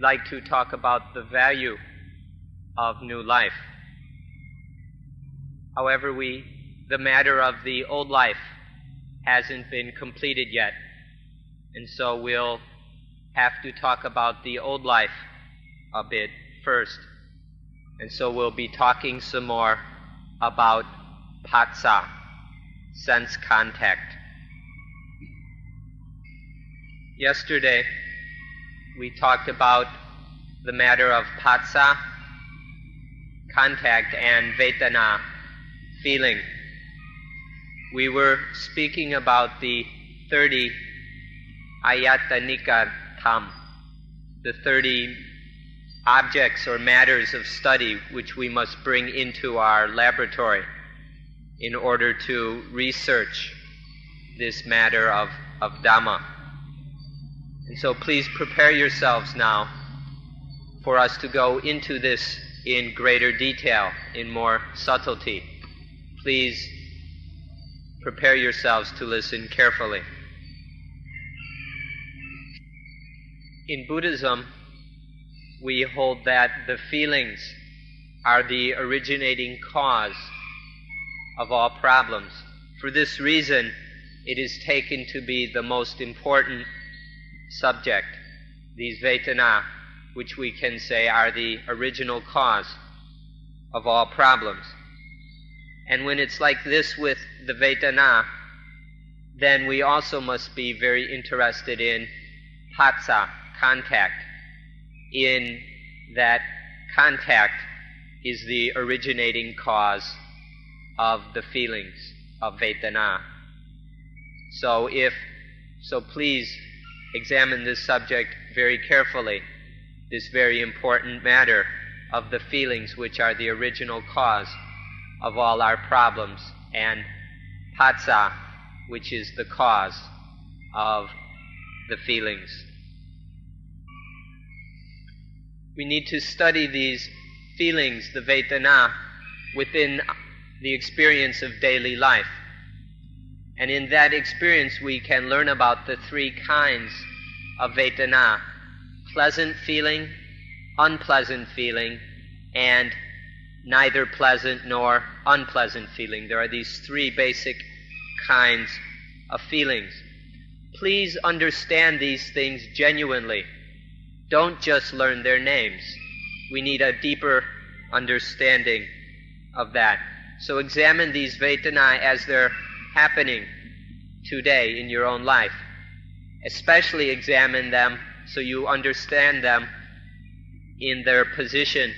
like to talk about the value of new life. However, the matter of the old life hasn't been completed yet, and so we'll have to talk about the old life a bit first. And so we'll be talking some more about phassa, sense contact. Yesterday, we talked about the matter of phassa, contact, and vedana, feeling. We were speaking about the 30 ayatanika tham, the 30 objects or matters of study which we must bring into our laboratory in order to research this matter of Dhamma. And so please prepare yourselves now for us to go into this in greater detail, in more subtlety. Please prepare yourselves to listen carefully. In Buddhism, we hold that the feelings are the originating cause of all problems. For this reason, it is taken to be the most important subject, these vedana, which we can say are the original cause of all problems. And when it's like this with the vedana, then we also must be very interested in phassa, contact, in that contact is the originating cause of the feelings of vedana. So please examine this subject very carefully, this very important matter of the feelings which are the original cause of all our problems, and phassa, which is the cause of the feelings. We need to study these feelings, the vedana, within the experience of daily life. And in that experience we can learn about the three kinds of vedana: pleasant feeling, unpleasant feeling, and neither pleasant nor unpleasant feeling. There are these three basic kinds of feelings. Please understand these things genuinely. Don't just learn their names. We need a deeper understanding of that. So examine these vedana as they're happening today in your own life. Especially examine them so you understand them in their position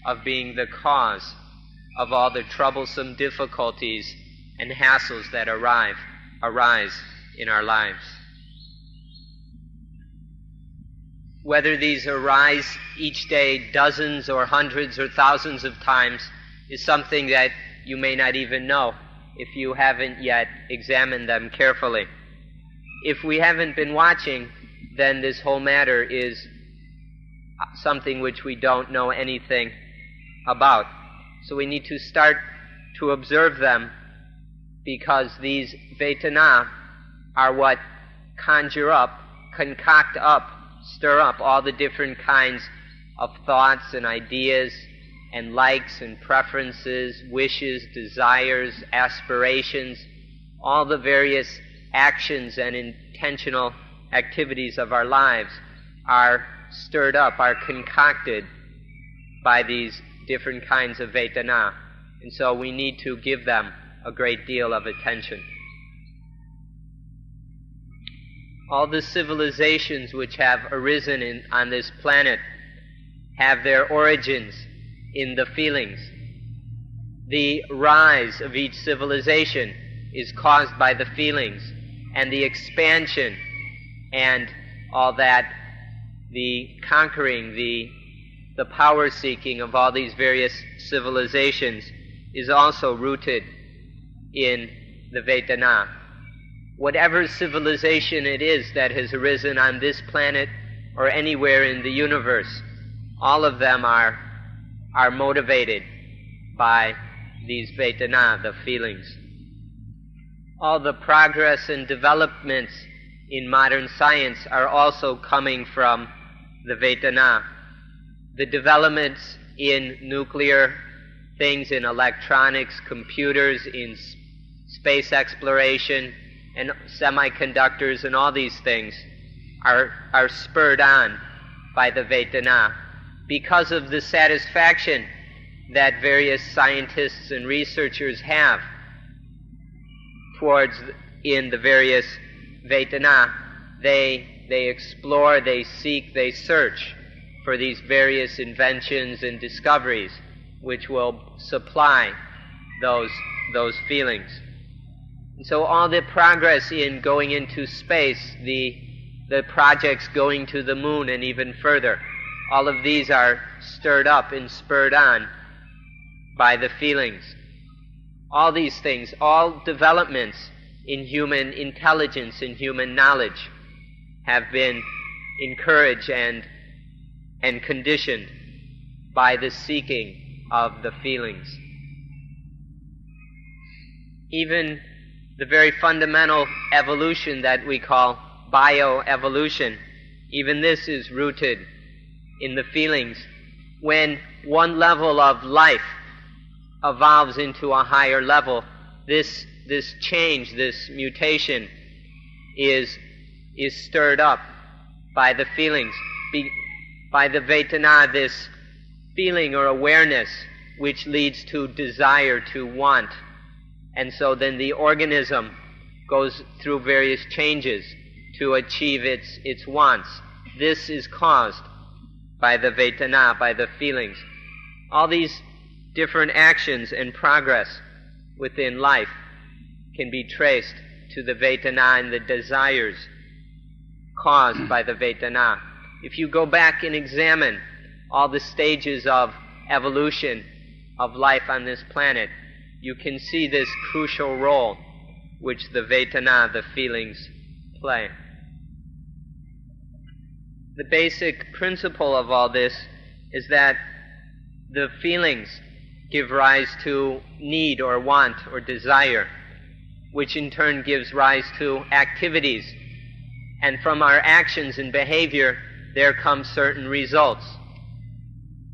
of being the cause of all the troublesome difficulties and hassles that arise in our lives. Whether these arise each day dozens or hundreds or thousands of times is something that you may not even know if you haven't yet examined them carefully. If we haven't been watching, then this whole matter is something which we don't know anything about. So we need to start to observe them, because these vedana are what conjure up, concoct up, stir up all the different kinds of thoughts and ideas and likes and preferences, wishes, desires, aspirations, all the various actions and intentional activities of our lives are stirred up, are concocted by these different kinds of vedana. And so we need to give them a great deal of attention. All the civilizations which have arisen on this planet have their origins in the feelings. The rise of each civilization is caused by the feelings, and the expansion and all that, the conquering, the power-seeking of all these various civilizations is also rooted in the vedana. Whatever civilization it is that has arisen on this planet or anywhere in the universe, all of them are motivated by these vedana, the feelings. All the progress and developments in modern science are also coming from the Vedana. The developments in nuclear things, in electronics, computers, in space exploration, and semiconductors, and all these things are spurred on by the Vedana because of the satisfaction that various scientists and researchers have in the various Vedana. They explore, they seek, they search for these various inventions and discoveries which will supply those feelings. And so all the progress in going into space, the projects going to the moon and even further, all of these are stirred up and spurred on by the feelings. All these things, all developments in human intelligence and human knowledge have been encouraged and conditioned by the seeking of the feelings. Even the very fundamental evolution that we call bioevolution, even this is rooted in the feelings. When one level of life evolves into a higher level, this change, this mutation is stirred up by the feelings, by the Vedana, this feeling or awareness which leads to desire, to want. And so then the organism goes through various changes to achieve its wants. This is caused by the Vedana, by the feelings. All these different actions and progress within life can be traced to the Vedana and the desires caused by the Vedana. If you go back and examine all the stages of evolution of life on this planet, you can see this crucial role which the Vedana, the feelings, play. The basic principle of all this is that the feelings give rise to need or want or desire, which in turn gives rise to activities. And from our actions and behavior, there come certain results,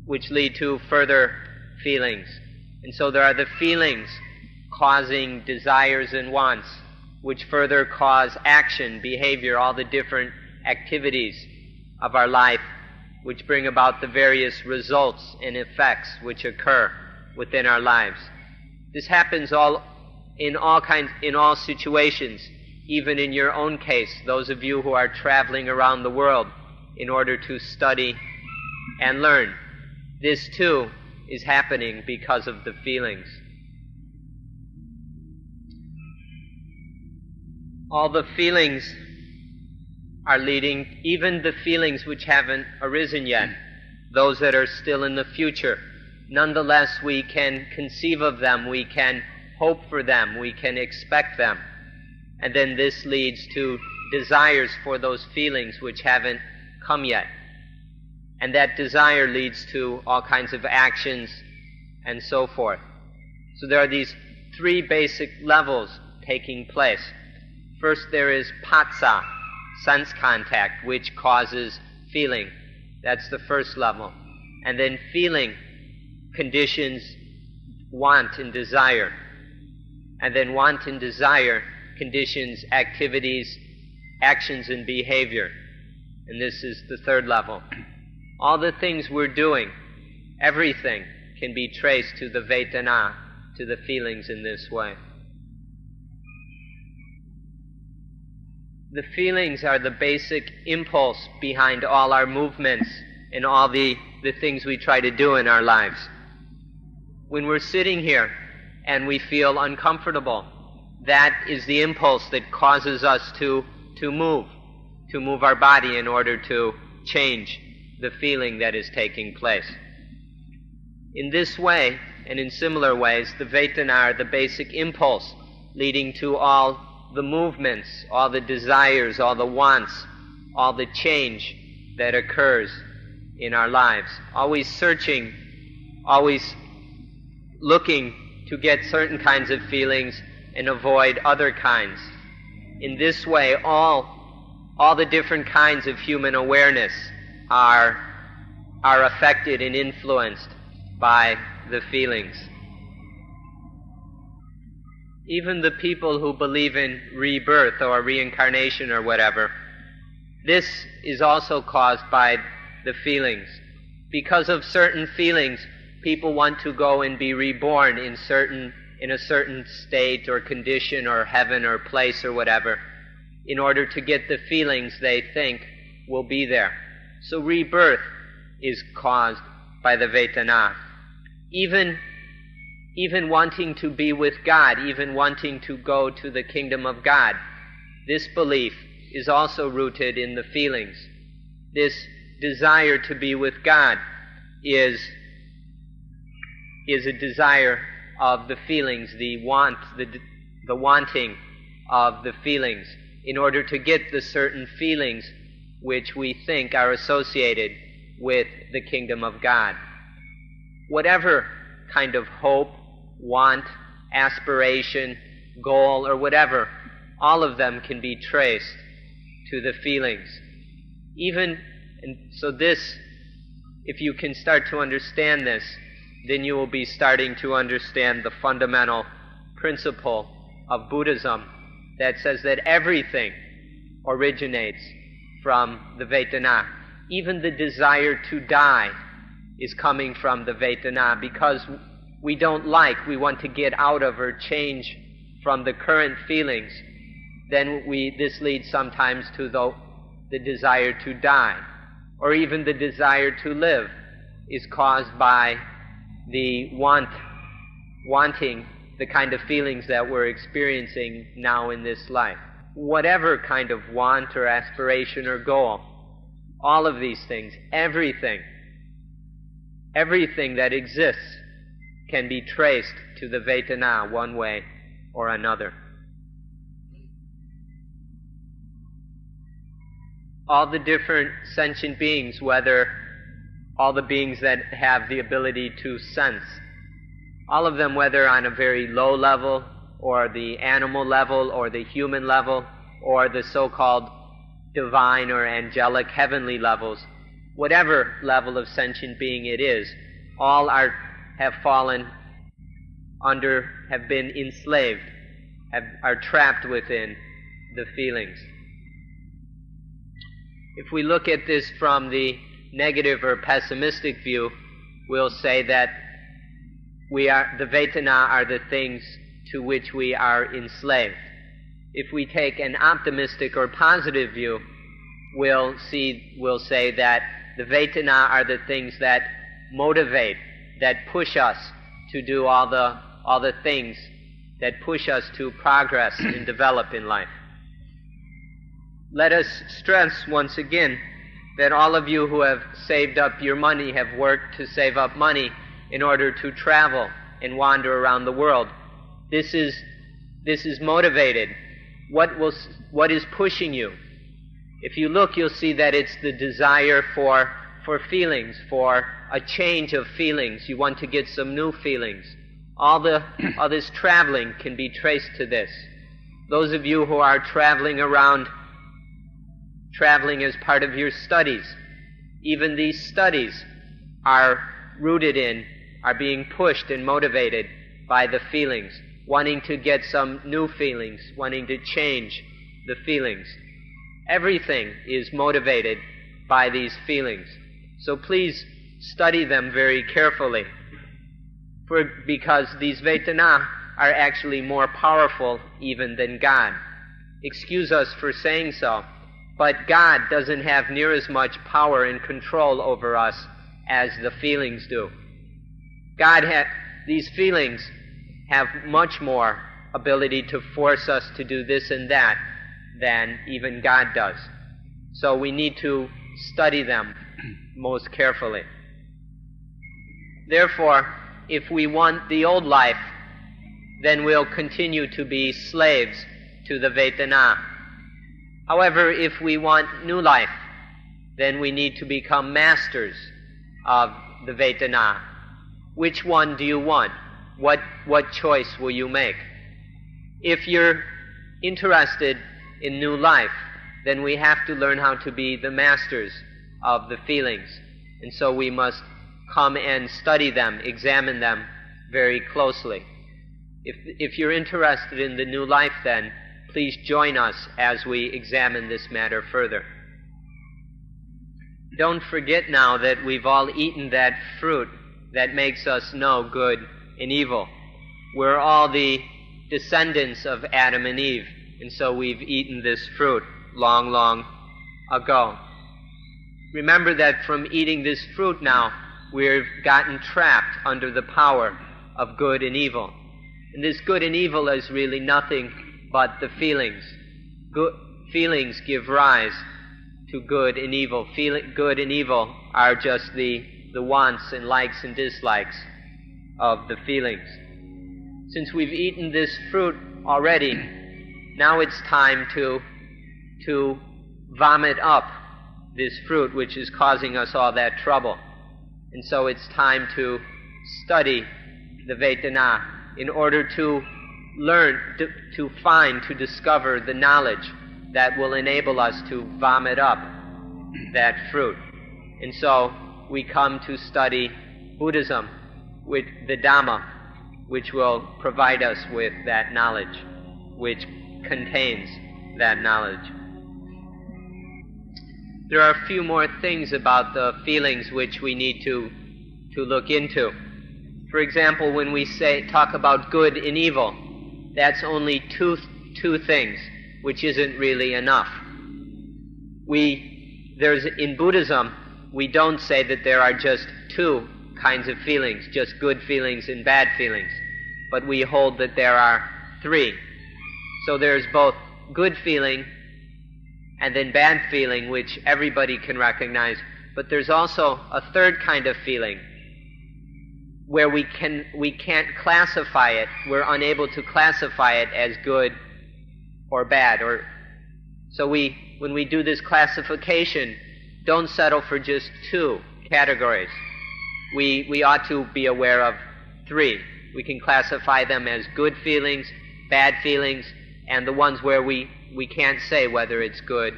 which lead to further feelings. And so there are the feelings causing desires and wants, which further cause action, behavior, all the different activities of our life, which bring about the various results and effects which occur within our lives. This happens in all situations, even in your own case, those of you who are traveling around the world in order to study and learn. This too is happening because of the feelings. All the feelings are leading, even the feelings which haven't arisen yet, those that are still in the future. Nonetheless, we can conceive of them, we can hope for them, we can expect them. And then this leads to desires for those feelings which haven't come yet. And that desire leads to all kinds of actions and so forth. So there are these three basic levels taking place. First there is patsa, sense contact, which causes feeling. That's the first level. And then feeling conditions want and desire. And then want and desire conditions activities, actions and behavior. And this is the third level. All the things we're doing, everything can be traced to the Vedana, to the feelings in this way. The feelings are the basic impulse behind all our movements and all the things we try to do in our lives. When we're sitting here and we feel uncomfortable, that is the impulse that causes us to move our body in order to change the feeling that is taking place. In this way, and in similar ways, the Vedana are the basic impulse leading to all the movements, all the desires, all the wants, all the change that occurs in our lives. Always searching, always looking to get certain kinds of feelings and avoid other kinds. In this way, all the different kinds of human awareness are affected and influenced by the feelings. Even the people who believe in rebirth or reincarnation or whatever, this is also caused by the feelings. Because of certain feelings, people want to go and be reborn in a certain state or condition or heaven or place or whatever, in order to get the feelings they think will be there. So rebirth is caused by the Vedana. Even wanting to be with God, even wanting to go to the kingdom of God, this belief is also rooted in the feelings. This desire to be with God is a desire of the feelings, the wanting of the feelings, in order to get the certain feelings which we think are associated with the kingdom of God. Whatever kind of hope, want, aspiration, goal, or whatever, all of them can be traced to the feelings. So this, if you can start to understand this, then you will be starting to understand the fundamental principle of Buddhism that says that everything originates from the Vedana. Even the desire to die is coming from the Vedana, because we want to get out of or change from the current feelings. Then this leads sometimes to the desire to die, or even the desire to live is caused by the wanting the kind of feelings that we're experiencing now in this life. Whatever kind of want or aspiration or goal, all of these things, everything that exists can be traced to the Vedana one way or another. All the different sentient beings, whether all the beings that have the ability to sense, all of them, whether on a very low level or the animal level or the human level or the so-called divine or angelic heavenly levels, whatever level of sentient being it is, all have fallen under, have been enslaved, are trapped within the feelings. If we look at this from the negative or pessimistic view, we'll say that the Vedana are the things to which we are enslaved. If we take an optimistic or positive view, we'll say that the Vedana are the things that motivate, that push us to do all the things that push us to progress and develop in life. Let us stress once again that all of you who have saved up your money have worked to save up money in order to travel and wander around the world. This is motivated. What is pushing you? If you look, you'll see that it's the desire for feelings, for a change of feelings. You want to get some new feelings. All this traveling can be traced to this. Those of you who are traveling as part of your studies, even these studies are being pushed and motivated by the feelings, wanting to get some new feelings, wanting to change the feelings. Everything is motivated by these feelings. So please study them very carefully, because these Vedana are actually more powerful even than God. Excuse us for saying so, but God doesn't have near as much power and control over us as the feelings do. These feelings have much more ability to force us to do this and that than even God does. So we need to study them most carefully. Therefore, if we want the old life, then we'll continue to be slaves to the Vedana. However, if we want new life, then we need to become masters of the Vedana. Which one do you want? What choice will you make? If you're interested in new life, then we have to learn how to be the masters of the feelings. And so we must come and study them, examine them very closely. If you're interested in the new life, then please join us as we examine this matter further. Don't forget now that we've all eaten that fruit that makes us know good and evil. We're all the descendants of Adam and Eve, and so we've eaten this fruit long, long ago. Remember that from eating this fruit now, we've gotten trapped under the power of good and evil. And this good and evil is really nothing but the feelings. Feelings give rise to good and evil. Good and evil are just the wants and likes and dislikes of the feelings. Since we've eaten this fruit already, now it's time to vomit up this fruit which is causing us all that trouble. And so it's time to study the Vedana in order to learn, to discover the knowledge that will enable us to vomit up that fruit. And so we come to study Buddhism with the Dhamma, which will provide us with that knowledge, which contains that knowledge. There are a few more things about the feelings which we need to look into. For example, when we talk about good and evil, that's only two things, which isn't really enough. In Buddhism, we don't say that there are just two kinds of feelings, just good feelings and bad feelings, but we hold that there are three. So there's both good feeling and then bad feeling, which everybody can recognize, but there's also a third kind of feeling where we can't classify it. We're unable to classify it as good or bad. So when we do this classification, don't settle for just two categories. We ought to be aware of three. We can classify them as good feelings, bad feelings, and the ones where we can't say whether it's good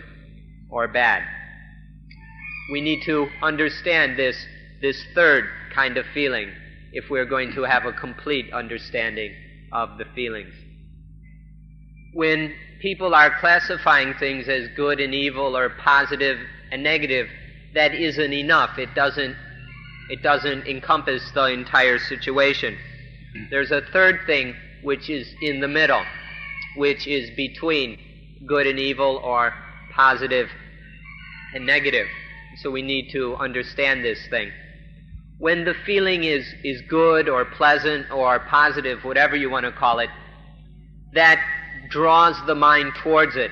or bad. We need to understand this third kind of feeling if we're going to have a complete understanding of the feelings. When people are classifying things as good and evil or positive and negative, that isn't enough. It doesn't encompass the entire situation. There's a third thing which is in the middle, which is between good and evil or positive and negative. So we need to understand this thing. When the feeling is good or pleasant or positive, whatever you want to call it, that draws the mind towards it,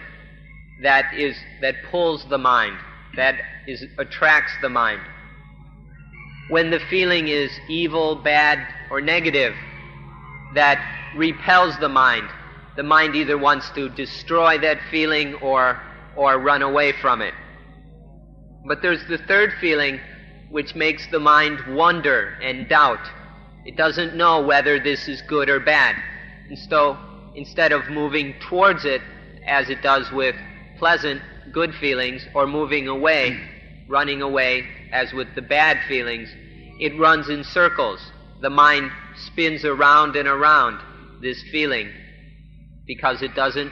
that pulls the mind, attracts the mind. When the feeling is evil, bad, or negative, that repels the mind. The mind either wants to destroy that feeling or run away from it. But there's the third feeling, which makes the mind wonder and doubt. It doesn't know whether this is good or bad. And so instead of moving towards it as it does with pleasant, good feelings, or moving away, running away as with the bad feelings, it runs in circles. The mind spins around and around this feeling because it doesn't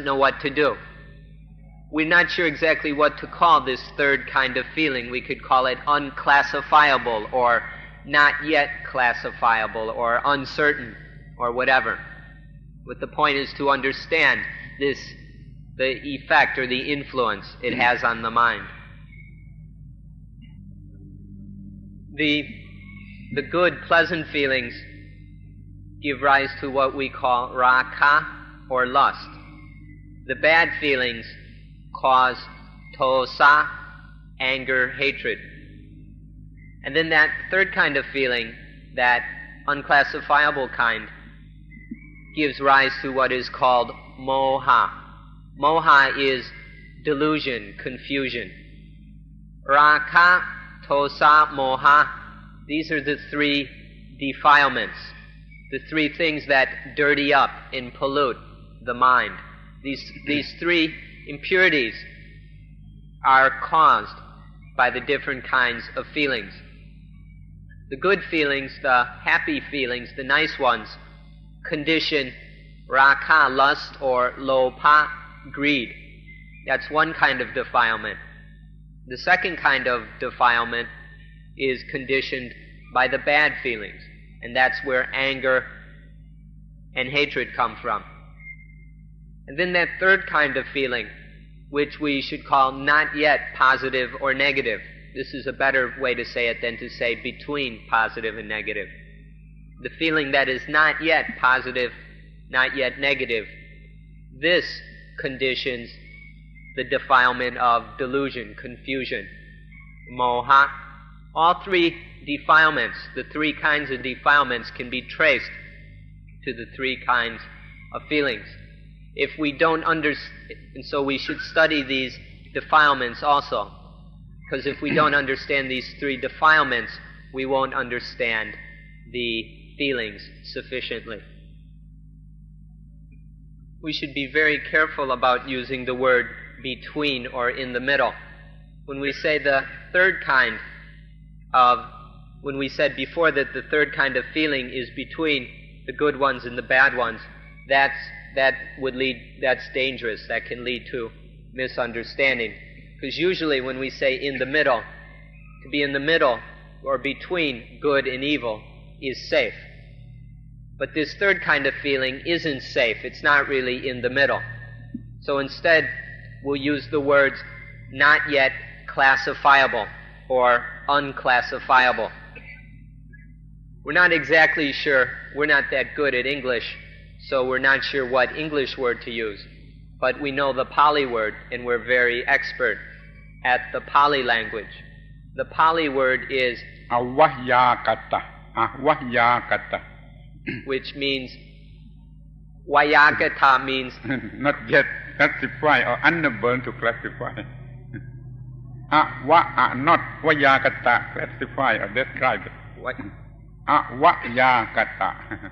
know what to do. We're not sure exactly what to call this third kind of feeling. We could call it unclassifiable or not yet classifiable or uncertain or whatever. But the point is to understand the effect or the influence it has on the mind. The good, pleasant feelings give rise to what we call raga or lust. The bad feelings cause tosa, anger, hatred. And then that third kind of feeling, that unclassifiable kind, gives rise to what is called moha. Moha is delusion, confusion. Raga, tosa, moha, these are the three defilements, the three things that dirty up and pollute the mind. These three impurities are caused by the different kinds of feelings. The good feelings, the happy feelings, the nice ones, condition raga, lust, or lobha, greed. That's one kind of defilement. The second kind of defilement is conditioned by the bad feelings, and that's where anger and hatred come from. And then that third kind of feeling, which we should call not yet positive or negative. This is a better way to say it than to say between positive and negative. The feeling that is not yet positive, not yet negative. This conditions the defilement of delusion, confusion, moha. All three defilements, the three kinds of defilements, can be traced to the three kinds of feelings. If we don't understand, and so we should study these defilements also, because if we don't understand these three defilements, we won't understand the feelings sufficiently. We should be very careful about using the word between or in the middle. When we say the third kind of, when we said before that the third kind of feeling is between the good ones and the bad ones, that's dangerous. That can lead to misunderstanding. Because usually when we say in the middle, to be in the middle or between good and evil is safe. But this third kind of feeling isn't safe. It's not really in the middle. So instead, we'll use the words not yet classifiable or unclassifiable. We're not exactly sure. We're not that good at English, so we're not sure what English word to use. But we know the Pali word, and we're very expert at the Pali language. The Pali word is avahyakata, avahyakata, which means Vayagata means not yet classified or unable to classify. Not Vayagata, classify or describe. What? Vayagata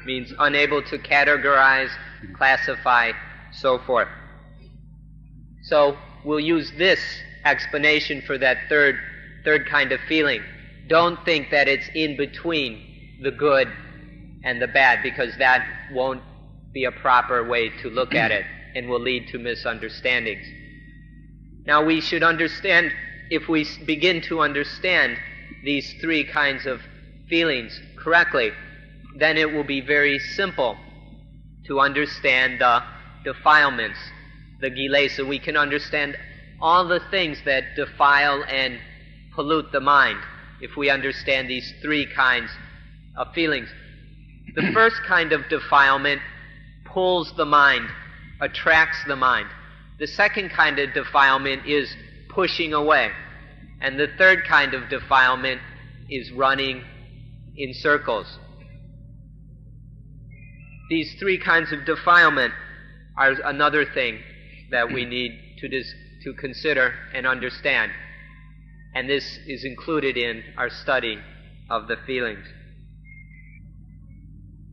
means unable to categorize, classify, so forth. So we'll use this explanation for that third kind of feeling. Don't think that it's in between the good and the bad, because that won't be a proper way to look at it and will lead to misunderstandings. Now we should understand, if we begin to understand these three kinds of feelings correctly, then it will be very simple to understand the defilements, the kilesa. We can understand all the things that defile and pollute the mind if we understand these three kinds of feelings. The first kind of defilement pulls the mind, attracts the mind. The second kind of defilement is pushing away. And the third kind of defilement is running in circles. These three kinds of defilement are another thing that we need to consider and understand. And this is included in our study of the feelings.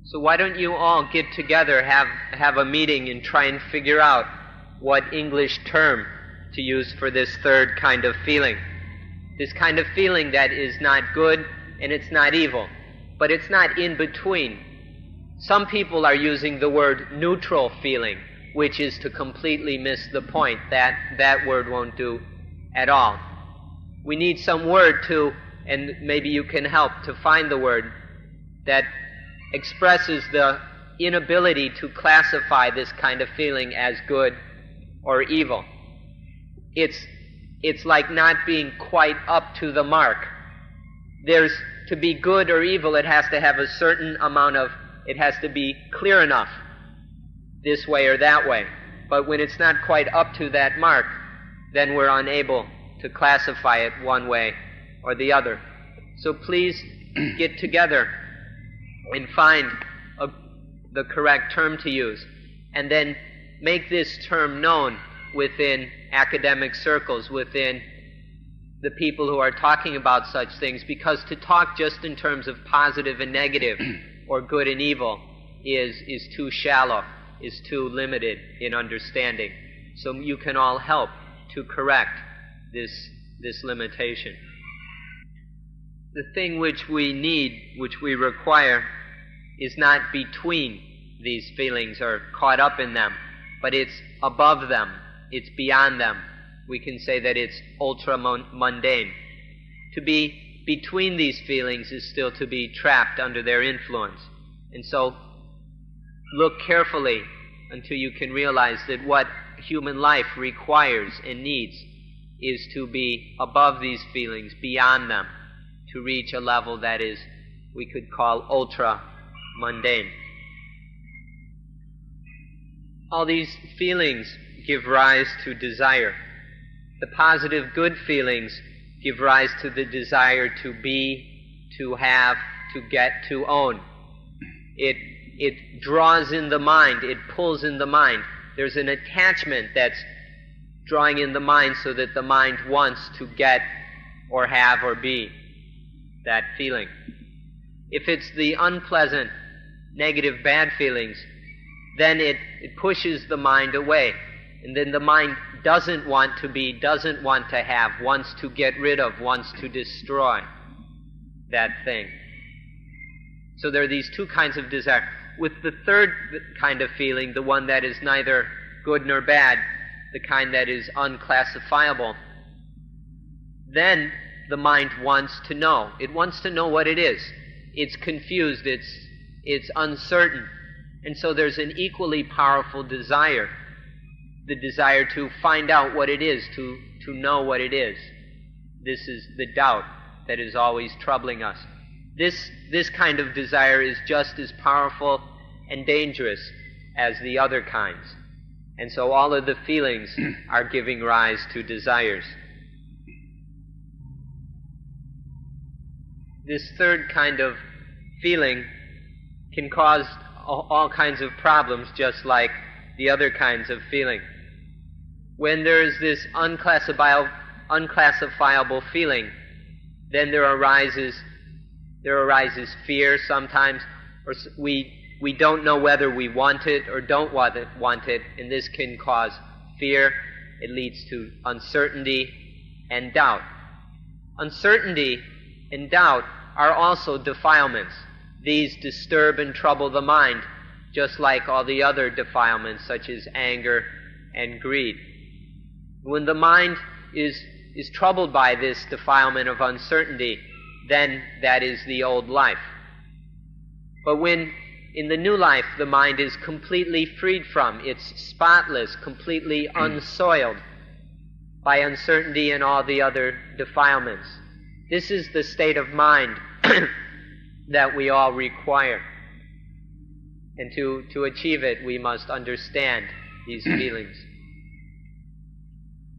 So why don't you all get together, have a meeting, and try and figure out what English term to use for this third kind of feeling. This kind of feeling that is not good and it's not evil, but it's not in between. Some people are using the word neutral feeling, which is to completely miss the point. That word won't do at all. We need some word to, and maybe you can help to find the word that expresses the inability to classify this kind of feeling as good or evil. It's like not being quite up to the mark. To be good or evil, it has to have a certain amount of, it has to be clear enough, this way or that way. But when it's not quite up to that mark, then we're unable to classify it one way or the other. So please get together and find the correct term to use, and then make this term known within academic circles, within the people who are talking about such things, because to talk just in terms of positive and negative or good and evil is too shallow, is too limited in understanding. So you can all help to correct this limitation. The thing which we need, which we require, is not between these feelings or caught up in them, but it's above them, it's beyond them. We can say that it's ultra-mundane. To be between these feelings is still to be trapped under their influence. And so, look carefully until you can realize that what human life requires and needs is to be above these feelings, beyond them, to reach a level that is, we could call ultra-mundane. All these feelings give rise to desire. The positive, good feelings give rise to the desire to be, to have, to get, to own. It draws in the mind, it pulls in the mind. There's an attachment that's drawing in the mind so that the mind wants to get or have or be that feeling. If it's the unpleasant, negative, bad feelings, then it pushes the mind away. And then the mind doesn't want to be, doesn't want to have, wants to get rid of, wants to destroy that thing. So there are these two kinds of desire. With the third kind of feeling, the one that is neither good nor bad, the kind that is unclassifiable, then the mind wants to know. It wants to know what it is. It's confused, it's uncertain. And so there's an equally powerful desire, the desire to find out what it is, to know what it is. This is the doubt that is always troubling us. This kind of desire is just as powerful and dangerous as the other kinds. And so all of the feelings are giving rise to desires. This third kind of feeling can cause all kinds of problems, just like the other kinds of feeling. When there is this unclassifiable feeling, then there arises fear sometimes, or we don't know whether we want it or don't want it, and this can cause fear. It leads to uncertainty and doubt. Uncertainty and doubt are also defilements. These disturb and trouble the mind, just like all the other defilements, such as anger and greed. When the mind is troubled by this defilement of uncertainty, then that is the old life. But when in the new life the mind is completely freed from, it's spotless, completely unsoiled by uncertainty and all the other defilements. This is the state of mind that we all require. And to achieve it, we must understand these feelings.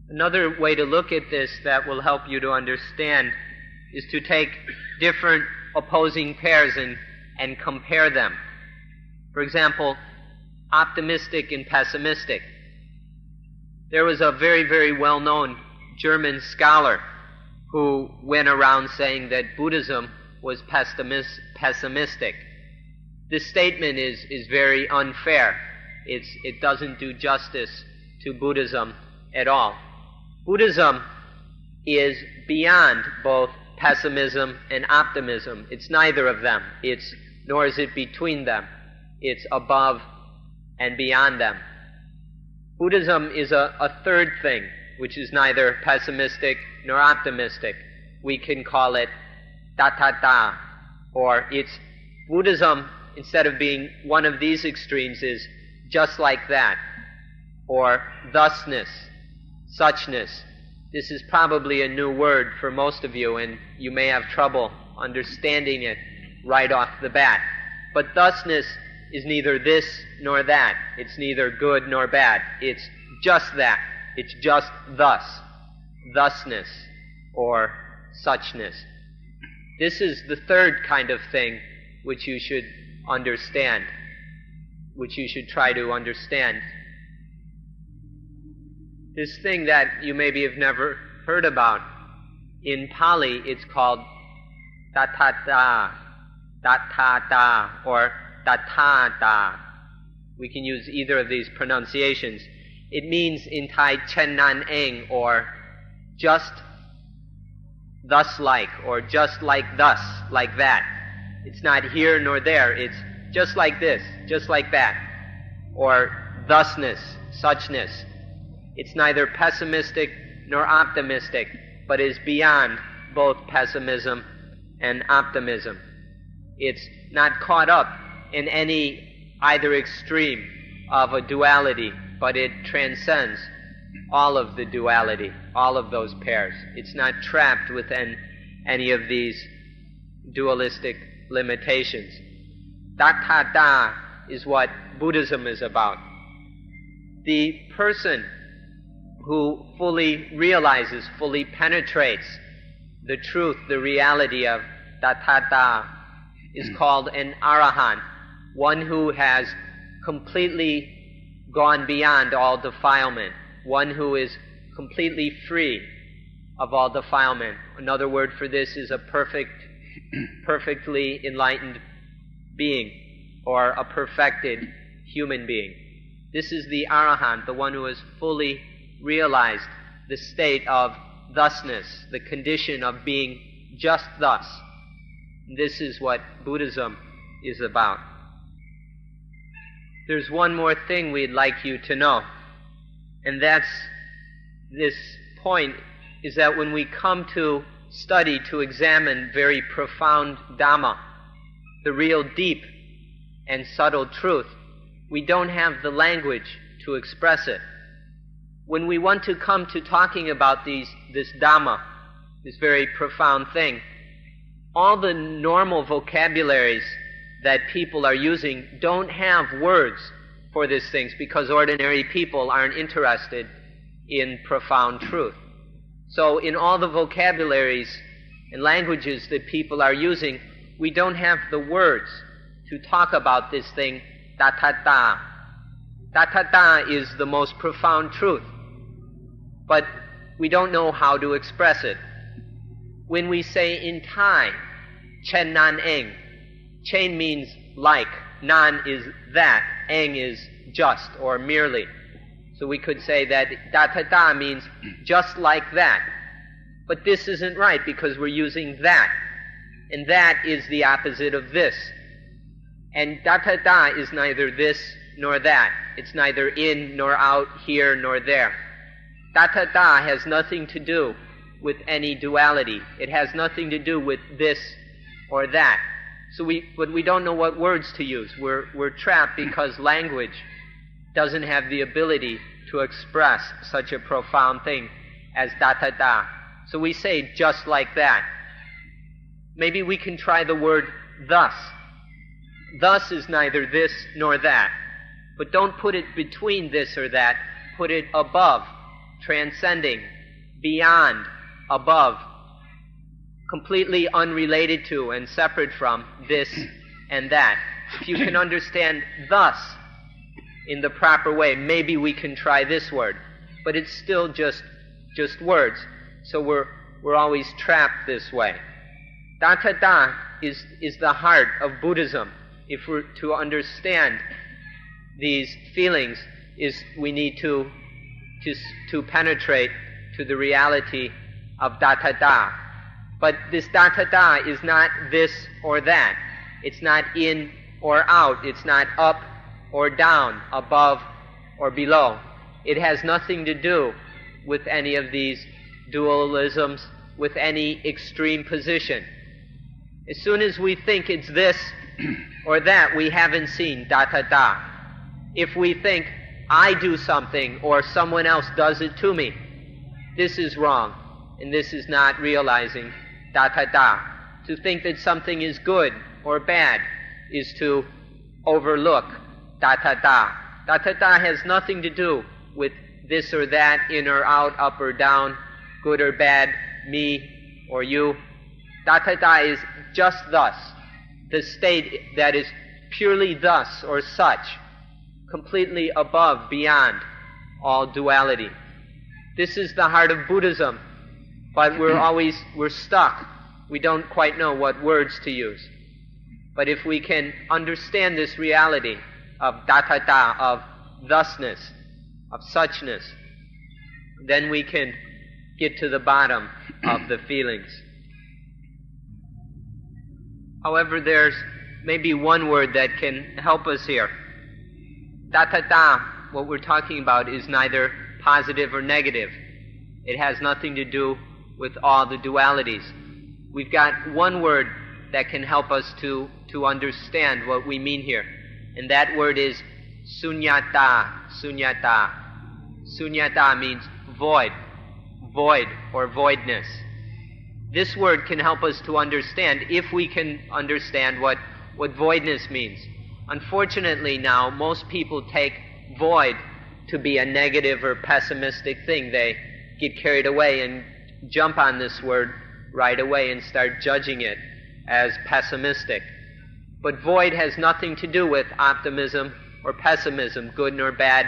Another way to look at this that will help you to understand is to take different opposing pairs and compare them. For example, optimistic and pessimistic. There was a very, very well-known German scholar who went around saying that Buddhism was pessimistic. This statement is very unfair. It doesn't do justice to Buddhism at all. Buddhism is beyond both pessimism and optimism. It's neither of them. Nor is it between them. It's above and beyond them. Buddhism is a third thing, which is neither pessimistic nor optimistic. We can call it tathata, or it's Buddhism, instead of being one of these extremes, is just like that, or thusness, suchness. This is probably a new word for most of you, and you may have trouble understanding it right off the bat. But thusness is neither this nor that. It's neither good nor bad. It's just that. It's just thus. Thusness, or suchness. This is the third kind of thing which you should understand, which you should try to understand. This thing that you maybe have never heard about, in Pali it's called tathata, or tathata. We can use either of these pronunciations. It means in Thai chen nan eng, or just thus like, or just like thus, like that. It's not here nor there, it's just like this, just like that. Or thusness, suchness. It's neither pessimistic nor optimistic, but is beyond both pessimism and optimism. It's not caught up in any either extreme of a duality, but it transcends all of the duality, all of those pairs. It's not trapped within any of these dualistic limitations. Tathata is what Buddhism is about. The person who fully realizes, fully penetrates the truth, the reality of Tathata is called an Arahant, one who has completely gone beyond all defilement, one who is completely free of all defilement. Another word for this is a perfectly enlightened being, or a perfected human being. This is the Arahant, the one who has fully realized the state of thusness, the condition of being just thus. This is what Buddhism is about. There's one more thing we'd like you to know, and that's this point, is that when we come to study, to examine very profound Dhamma, the real deep and subtle truth, we don't have the language to express it. When we want to come to talking about this Dhamma, this very profound thing, all the normal vocabularies that people are using don't have words for these things, because ordinary people aren't interested in profound truth. So in all the vocabularies and languages that people are using, we don't have the words to talk about this thing, Tathata. Tathata is the most profound truth, but we don't know how to express it. When we say in Thai, chen nan eng, chen means like, nan is that, eng is just or merely. So we could say that Tathata means just like that. But this isn't right, because we're using that. And that is the opposite of this. And Tathata is neither this nor that. It's neither in nor out, here nor there. Tathata has nothing to do with any duality. It has nothing to do with this or that. But we don't know what words to use. We're trapped because language doesn't have the ability to express such a profound thing as Tathata. So we say just like that. Maybe we can try the word thus. Thus is neither this nor that. But don't put it between this or that. Put it above, transcending, beyond, above, completely unrelated to and separate from this and that. If you can understand thus in the proper way, maybe we can try this word. But it's still just words. So we're always trapped this way. Tathata is the heart of Buddhism. If we're to understand these feelings, we need to penetrate to the reality of Tathata. But this Tathata is not this or that. It's not in or out. It's not up or down, above or below. It has nothing to do with any of these dualisms, with any extreme position. As soon as we think it's this or that, we haven't seen Tathata. If we think, I do something or someone else does it to me, this is wrong, and this is not realizing Tathata. To think that something is good or bad is to overlook Tathata. Tathata has nothing to do with this or that, in or out, up or down, good or bad, me or you. Tathata is just thus, the state that is purely thus or such, completely above, beyond all duality. This is the heart of Buddhism, but we're stuck. We don't quite know what words to use. But if we can understand this reality of Tathata, of thusness, of suchness, then we can get to the bottom of the feelings. However, there's maybe one word that can help us here. Tathata, what we're talking about, is neither positive or negative. It has nothing to do with all the dualities. We've got one word that can help us to understand what we mean here, and that word is sunyata. Sunyata. Sunyata means void, void or voidness. This word can help us to understand, if we can understand what voidness means. Unfortunately now, most people take void to be a negative or pessimistic thing. They get carried away and jump on this word right away and start judging it as pessimistic. But void has nothing to do with optimism or pessimism, good nor bad,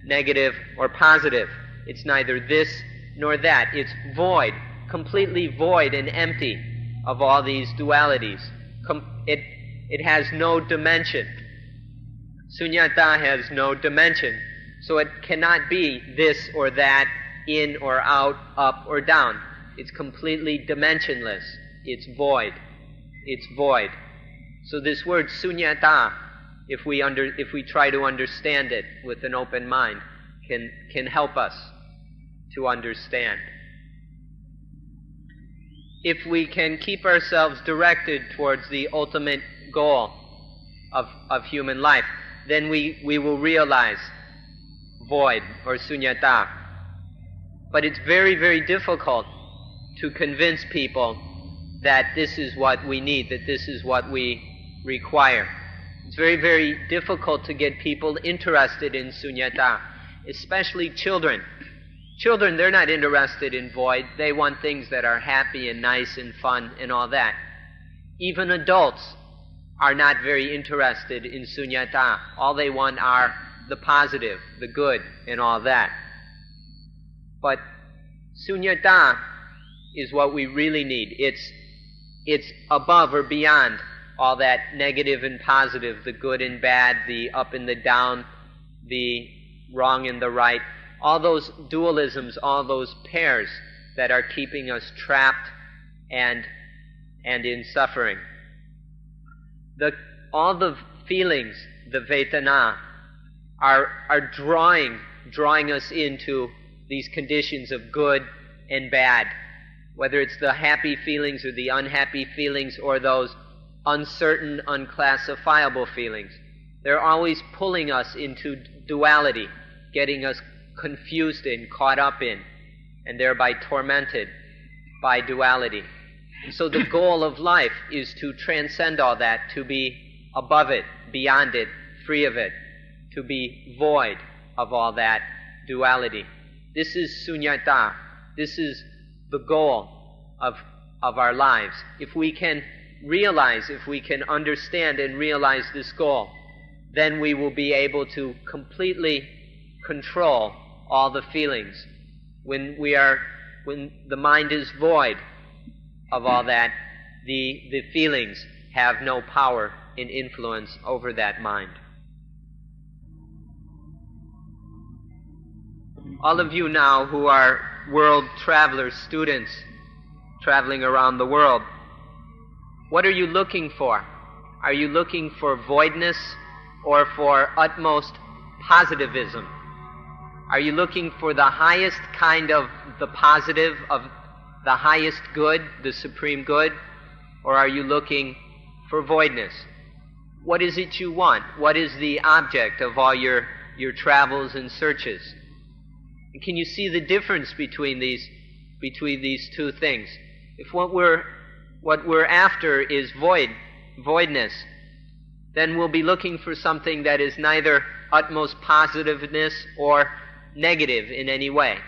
negative or positive. It's neither this nor that. It's void, completely void and empty of all these dualities. It has no dimension. Sunyata has no dimension, so it cannot be this or that, in or out, up or down. It's completely dimensionless. It's void. It's void. So this word sunyata, if we try to understand it with an open mind, can help us to understand. If we can keep ourselves directed towards the ultimate goal of human life, then we will realize void or sunyata. But it's very, very difficult to convince people that this is what we need, that this is what we require. It's very, very difficult to get people interested in sunyata, especially children. Children, they're not interested in void. They want things that are happy and nice and fun and all that. Even adults are not very interested in sunyata. All they want are the positive, the good, and all that. But sunyata is what we really need. It's above or beyond all that negative and positive, the good and bad, the up and the down, the wrong and the right. All those dualisms, all those pairs that are keeping us trapped and in suffering. All the feelings, the vedana, are drawing us into these conditions of good and bad, whether it's the happy feelings or the unhappy feelings or those uncertain, unclassifiable feelings. They're always pulling us into duality, getting us confused in, caught up in, and thereby tormented by duality. And so the goal of life is to transcend all that, to be above it, beyond it, free of it, to be void of all that duality. This is sunyata. This is the goal of our lives. If we can realize, if we can understand and realize this goal, then we will be able to completely control all the feelings. When the mind is void of all that, the feelings have no power and influence over that mind. All of you now who are world travelers, students, traveling around the world, what are you looking for? Are you looking for voidness or for utmost positivism? Are you looking for the highest kind of the positive, of the highest good, the supreme good? Or are you looking for voidness? What is it you want? What is the object of all your travels and searches? And can you see the difference between these two things? If what we're after is voidness, then we'll be looking for something that is neither utmost positiveness or negative in any way.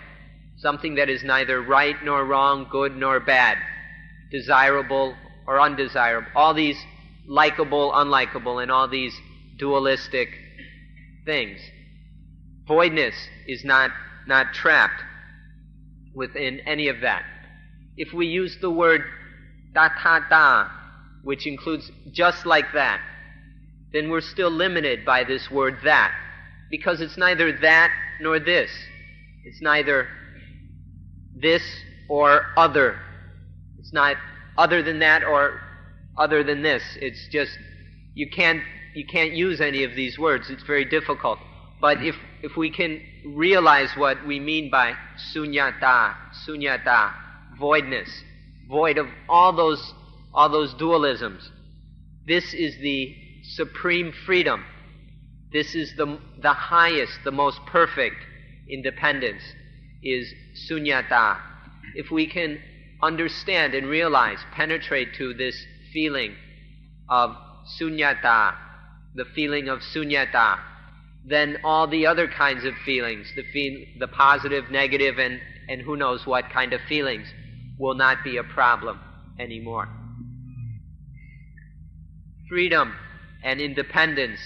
Something that is neither right nor wrong, good nor bad, desirable or undesirable. All these likable, unlikable, and all these dualistic things. Voidness is not trapped within any of that. If we use the word tathata, which includes just like that, then we're still limited by this word that. because it's neither that nor this. It's neither this or other. It's not other than that or other than this. It's just, you can't use any of these words. It's very difficult. But if we can realize what we mean by sunyata, voidness, void of all those dualisms, this is the supreme freedom. This is the highest, the most perfect independence, is sunyata. If we can understand and realize, penetrate to this feeling of sunyata, the feeling of sunyata, then all the other kinds of feelings, the positive, negative, and who knows what kind of feelings, will not be a problem anymore. Freedom and independence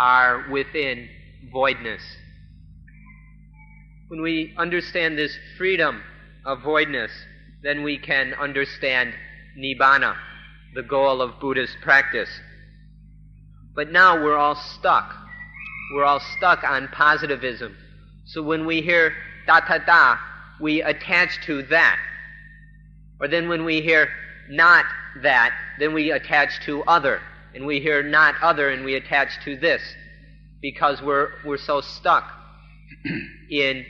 are within voidness. When we understand this freedom of voidness, then we can understand Nibbana, the goal of Buddhist practice. But now we're all stuck. We're all stuck on positivism. So when we hear da-ta-da, we attach to that. Or then when we hear not that, then we attach to other. And we hear not other, and we attach to this. Because we're so stuck in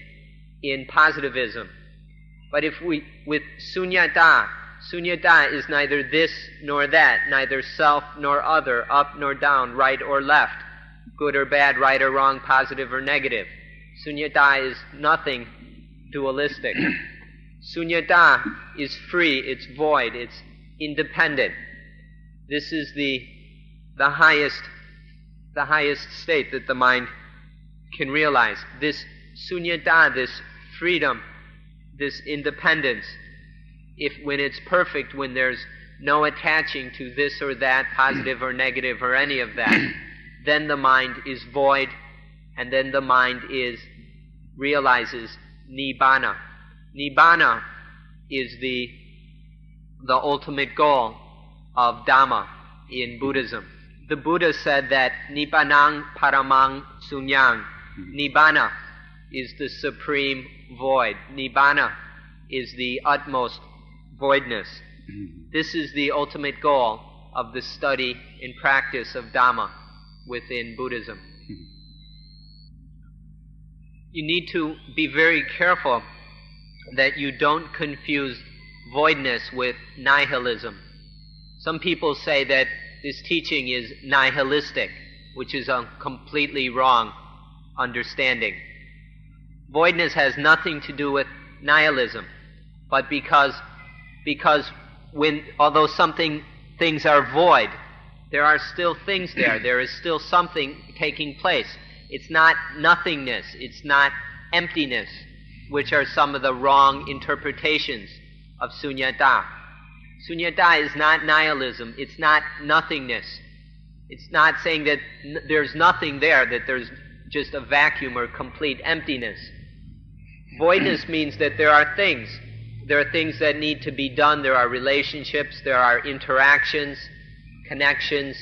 positivism. But if we, with sunyata is neither this nor that, neither self nor other, up nor down, right or left, good or bad, right or wrong, positive or negative. Sunyata is nothing dualistic. Sunyata is free, it's void, it's independent. This is the highest state that the mind can realize. This sunyata, this freedom, this independence, when it's perfect, when there's no attaching to this or that, positive or negative or any of that, then the mind is void, and then the mind realizes Nibbana. Nibbana is the ultimate goal of Dhamma in Buddhism. The Buddha said that Nibbanang paramang sunyang. Nibbana is the supreme void. Nibbana is the utmost voidness. This is the ultimate goal of the study and practice of Dhamma within Buddhism. You need to be very careful that you don't confuse voidness with nihilism. Some people say that this teaching is nihilistic, which is a completely wrong understanding. Voidness has nothing to do with nihilism, but because although things are void, there are still things there. There is still something taking place. It's not nothingness. It's not emptiness, which are some of the wrong interpretations of sunyata. Sunyata is not nihilism. It's not nothingness. It's not saying that there's nothing there, that there's just a vacuum or complete emptiness. Voidness means that there are things. There are things that need to be done. There are relationships. There are interactions, connections.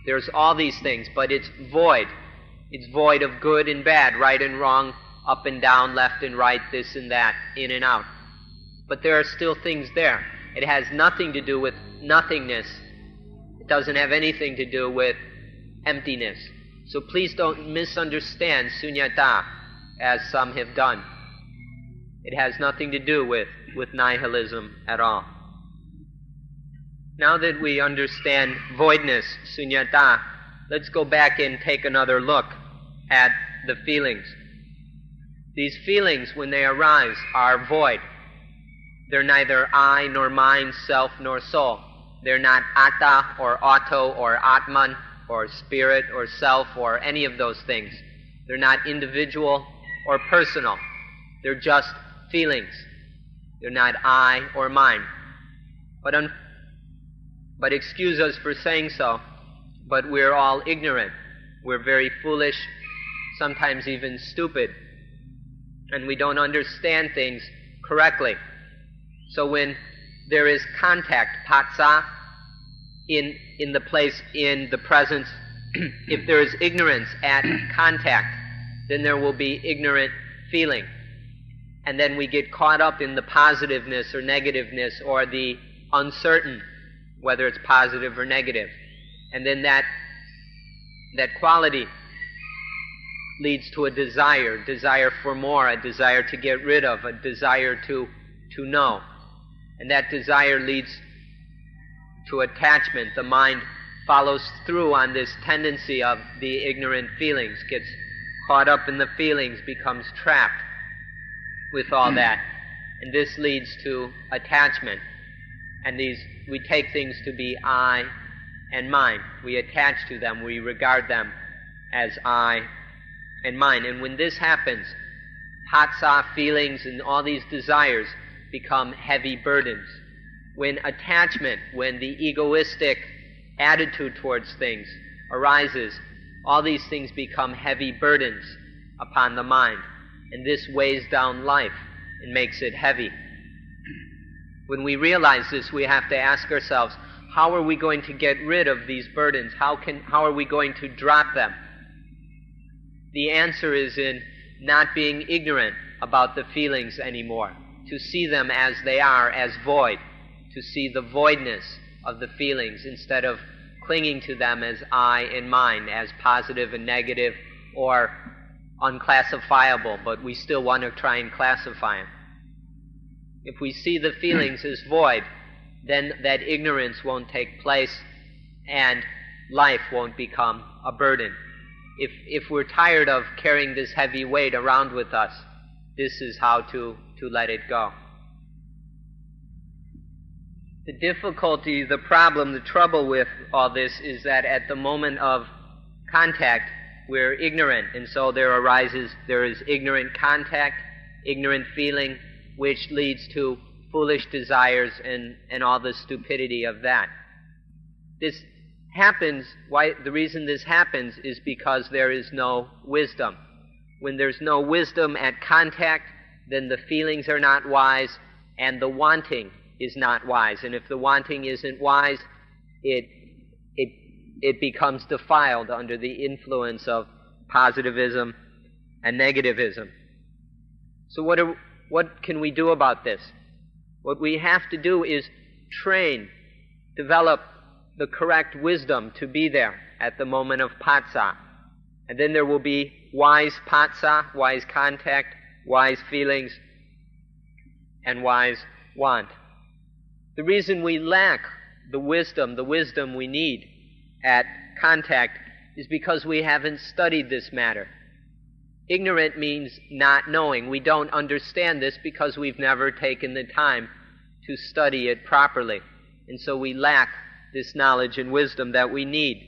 There's all these things, but it's void. It's void of good and bad, right and wrong, up and down, left and right, this and that, in and out. But there are still things there. It has nothing to do with nothingness. It doesn't have anything to do with emptiness. So please don't misunderstand sunyata as some have done. It has nothing to do with nihilism at all. Now that we understand voidness, sunyata, let's go back and take another look at the feelings. These feelings, when they arise, are void. They're neither I nor mine, self nor soul. They're not atta or auto or atman or spirit or self or any of those things. They're not individual or personal. They're just feelings. They're not I or mine. But excuse us for saying so, but we're all ignorant. We're very foolish, sometimes even stupid, and we don't understand things correctly. So when there is contact, patsa, in the presence, if there is ignorance at contact, then there will be ignorant feeling. And then we get caught up in the positiveness or negativeness or the uncertain, whether it's positive or negative. And then that quality leads to a desire for more, a desire to get rid of, a desire to know. And that desire leads to attachment. The mind follows through on this tendency of the ignorant feelings, gets caught up in the feelings, becomes trapped with all that. And this leads to attachment. And we take things to be I and mine. We attach to them. We regard them as I and mine. And when this happens, patsa feelings and all these desires become heavy burdens. When attachment, when the egoistic attitude towards things arises, all these things become heavy burdens upon the mind. And this weighs down life and makes it heavy. When we realize this, we have to ask ourselves, how are we going to get rid of these burdens? How are we going to drop them? The answer is in not being ignorant about the feelings anymore, to see them as they are, as void, to see the voidness of the feelings instead of clinging to them as I and mine, as positive and negative or unclassifiable, but we still want to try and classify them. If we see the feelings as void, then that ignorance won't take place and life won't become a burden. If we're tired of carrying this heavy weight around with us, this is how to let it go. The difficulty, the problem, the trouble with all this is that at the moment of contact, we're ignorant, and so there is ignorant contact, ignorant feeling, which leads to foolish desires and all the stupidity of that. This happens, the reason this happens is because there is no wisdom. When there's no wisdom at contact, then the feelings are not wise and the wanting is not wise. And if the wanting isn't wise, it becomes defiled under the influence of positivism and negativism. So what can we do about this? What we have to do is develop the correct wisdom to be there at the moment of patsa. And then there will be wise patsa, wise contact, wise feelings, and wise want. The reason we lack the wisdom we need at contact is because we haven't studied this matter. Ignorant means not knowing. We don't understand this because we've never taken the time to study it properly. And so we lack this knowledge and wisdom that we need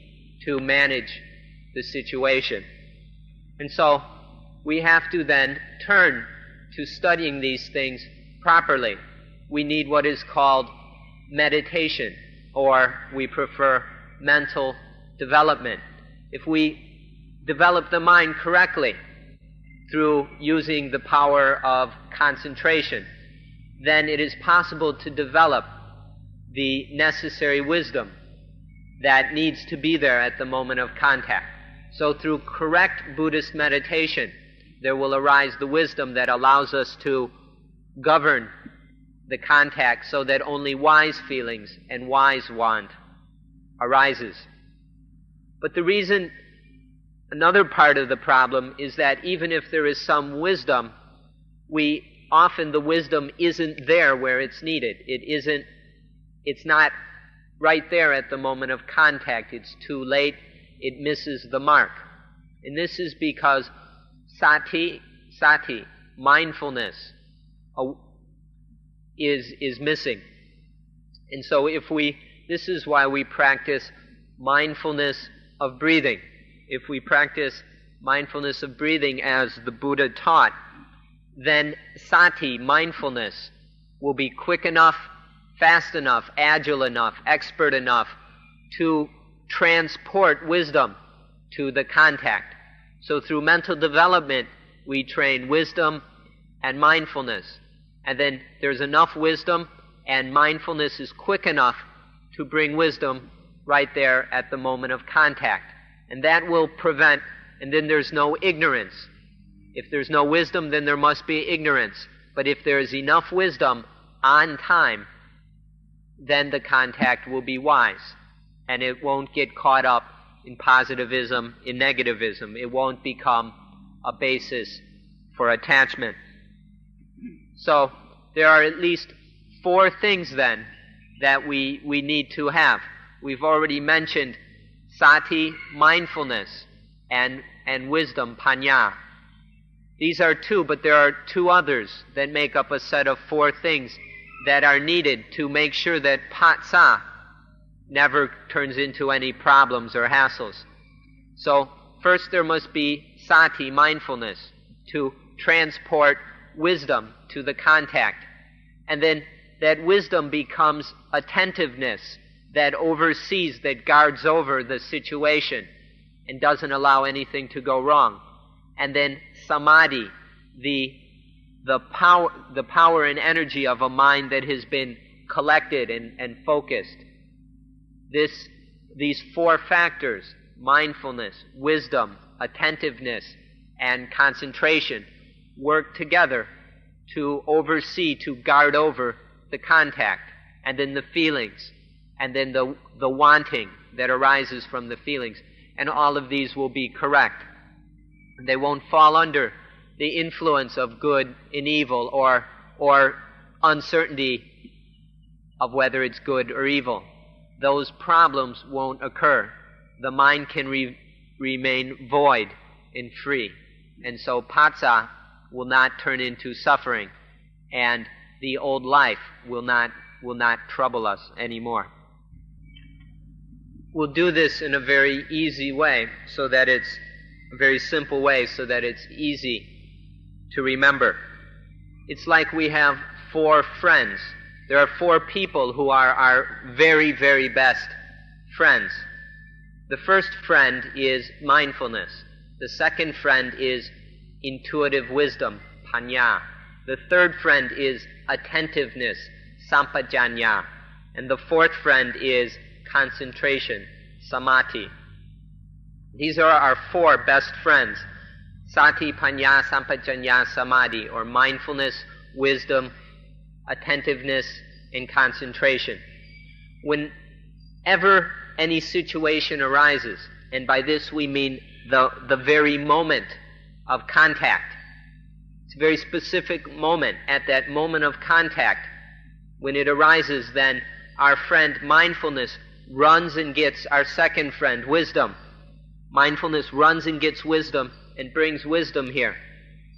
to manage the situation. And so we have to then turn to studying these things properly. We need what is called meditation, or we prefer mental development. If we develop the mind correctly through using the power of concentration, then it is possible to develop the necessary wisdom that needs to be there at the moment of contact. So through correct Buddhist meditation, there will arise the wisdom that allows us to govern the contact so that only wise feelings and wise want arises. But another part of the problem is that even if there is some wisdom, often the wisdom isn't there where it's needed. It's not right there at the moment of contact. It's too late. It misses the mark. And this is because sati, mindfulness, is missing. And so this is why we practice mindfulness of breathing. If we practice mindfulness of breathing as the Buddha taught, then sati, mindfulness, will be quick enough, fast enough, agile enough, expert enough to transport wisdom to the contact. So through mental development, we train wisdom and mindfulness. And then there's enough wisdom and mindfulness is quick enough to bring wisdom right there at the moment of contact. And that will prevent, and then there's no ignorance. If there's no wisdom, then there must be ignorance. But if there is enough wisdom on time, then the contact will be wise, and it won't get caught up in positivism, in negativism. It won't become a basis for attachment. So there are at least 4 things then that we need to have. We've already mentioned sati, mindfulness, and wisdom, panya. These are 2, but there are 2 others that make up a set of 4 things that are needed to make sure that phassa never turns into any problems or hassles. So first there must be sati, mindfulness, to transport wisdom to the contact. And then that wisdom becomes attentiveness that oversees, that guards over the situation and doesn't allow anything to go wrong. And then samadhi, the power and energy of a mind that has been collected and focused. These 4 factors, mindfulness, wisdom, attentiveness, and concentration, work together to oversee, to guard over the contact, and then the feelings, and then the wanting that arises from the feelings. And all of these will be correct. They won't fall under the influence of good and evil or uncertainty of whether it's good or evil. Those problems won't occur. The mind can remain void and free. And so phassa will not turn into suffering, and the old life will not trouble us anymore. We'll do this in a very easy way, so that it's a very simple way, so that it's easy to remember. It's like we have 4 friends. There are 4 people who are our very, very best friends. The first friend is mindfulness. The second friend is intuitive wisdom, panya. The third friend is attentiveness, sampajanya. And the fourth friend is concentration, samadhi. These are our 4 best friends: sati, panya, sampajanya, samadhi, or mindfulness, wisdom, attentiveness, and concentration. Whenever any situation arises, and by this we mean the very moment of contact, it's a very specific moment. At that moment of contact, when it arises, then our friend mindfulness runs and gets our second friend, wisdom. Mindfulness runs and gets wisdom and brings wisdom here.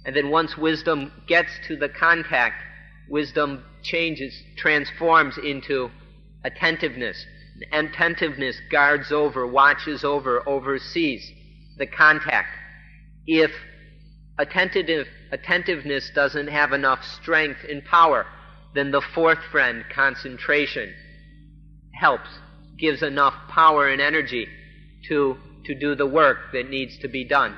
And then once wisdom gets to the contact, wisdom changes, transforms into attentiveness. And attentiveness guards over, watches over, oversees the contact. If attentiveness doesn't have enough strength and power, then the fourth friend, concentration, helps, gives enough power and energy to do the work that needs to be done.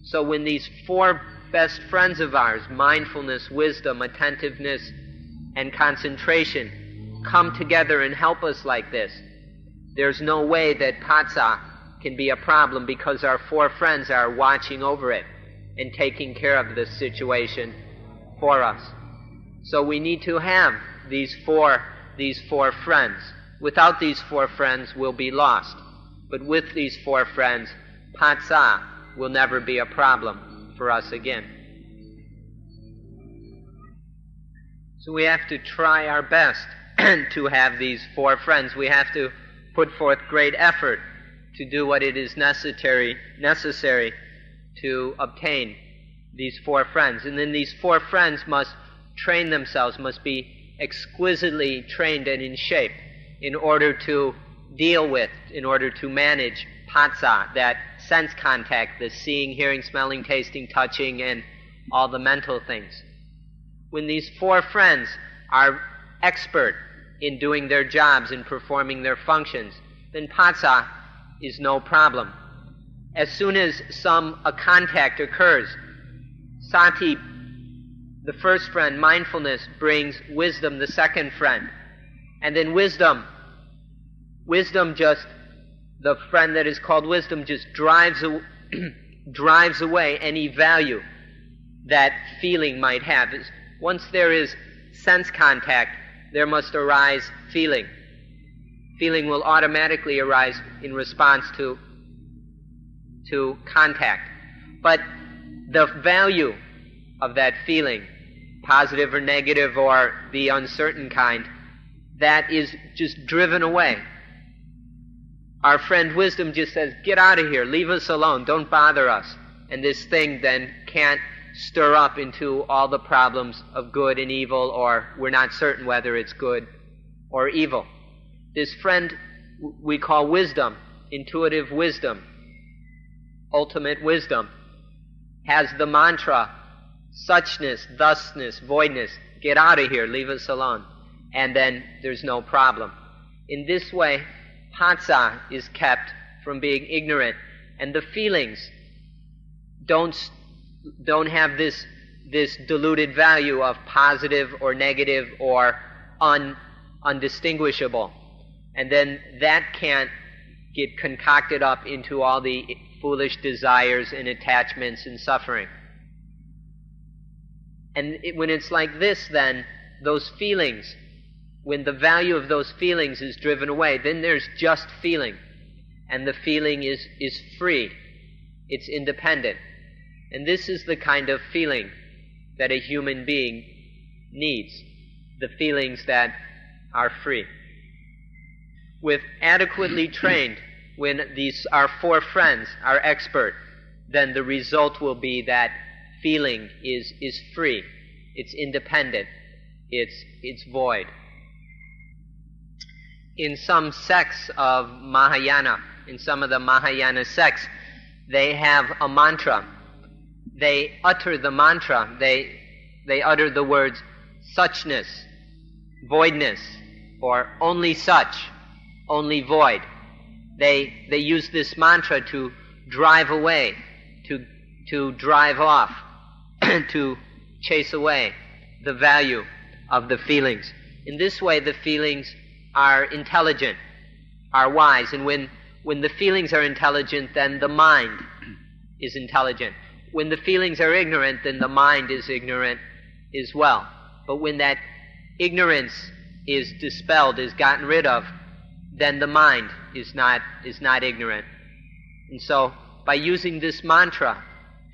So when these 4 best friends of ours, mindfulness, wisdom, attentiveness, and concentration, come together and help us like this, there's no way that phassa can be a problem, because our 4 friends are watching over it and taking care of this situation for us. So we need to have these four friends. Without these 4 friends, we'll be lost. But with these 4 friends, phassa will never be a problem for us again. So we have to try our best to have these 4 friends. We have to put forth great effort to do what it is necessary to obtain these 4 friends. And then these 4 friends must train themselves, must be exquisitely trained and in shape in order to deal with, in order to manage phassa, that sense contact, the seeing, hearing, smelling, tasting, touching, and all the mental things. When these 4 friends are expert in doing their jobs and performing their functions, then phassa is no problem. As soon as a contact occurs, sati, the first friend, mindfulness, brings wisdom, the second friend. And then wisdom just, the friend that is called wisdom, just drives away any value that feeling might have. Once there is sense contact, there must arise feeling. Feeling will automatically arise in response to contact. But the value of that feeling, positive or negative or the uncertain kind, that is just driven away. Our friend wisdom just says, get out of here, leave us alone, don't bother us. And this thing then can't stir up into all the problems of good and evil, or we're not certain whether it's good or evil. This friend we call wisdom, intuitive wisdom, ultimate wisdom, has the mantra, suchness, thusness, voidness, get out of here, leave us alone. And then there's no problem. In this way, Patsa is kept from being ignorant, and the feelings don't have this diluted value of positive or negative or undistinguishable. And then that can't get concocted up into all the foolish desires and attachments and suffering. And when it's like this, then those feelings, when the value of those feelings is driven away, then there's just feeling. And the feeling is free. It's independent. And this is the kind of feeling that a human being needs. The feelings that are free. With adequately trained, when our four friends are expert, then the result will be that feeling is free. It's independent. It's void. In some sects of Mahayana, in some of the Mahayana sects, they have a mantra. They utter the mantra. They utter the words suchness, voidness, or only such, only void. They use this mantra to drive away, to drive off, to chase away the value of the feelings. In this way, the feelings are intelligent, are wise, and when the feelings are intelligent, then the mind is intelligent. When the feelings are ignorant, then the mind is ignorant as well. But when that ignorance is dispelled, is gotten rid of, then the mind is not ignorant. And so, by using this mantra,